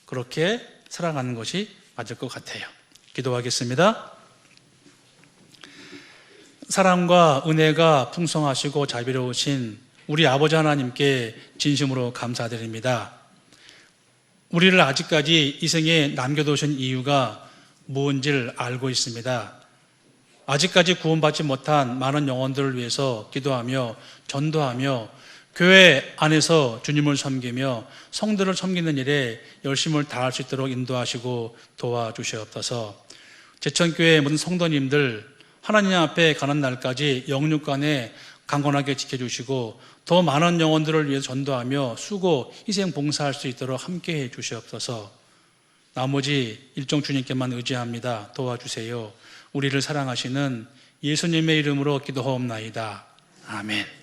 Speaker 1: 그렇게 살아가는 것이 맞을 것 같아요. 기도하겠습니다. 사랑과 은혜가 풍성하시고 자비로우신 우리 아버지 하나님께 진심으로 감사드립니다. 우리를 아직까지 이 생에 남겨두신 이유가 무엇인지를 알고 있습니다. 아직까지 구원받지 못한 많은 영혼들을 위해서 기도하며 전도하며 교회 안에서 주님을 섬기며 성도를 섬기는 일에 열심을 다할 수 있도록 인도하시고 도와주시옵소서. 제천교회 모든 성도님들 하나님 앞에 가는 날까지 영육간에 강건하게 지켜주시고 더 많은 영혼들을 위해서 전도하며 수고, 희생, 봉사할 수 있도록 함께해 주시옵소서. 나머지 일정 주님께만 의지합니다. 도와주세요. 우리를 사랑하시는 예수님의 이름으로 기도하옵나이다. 아멘.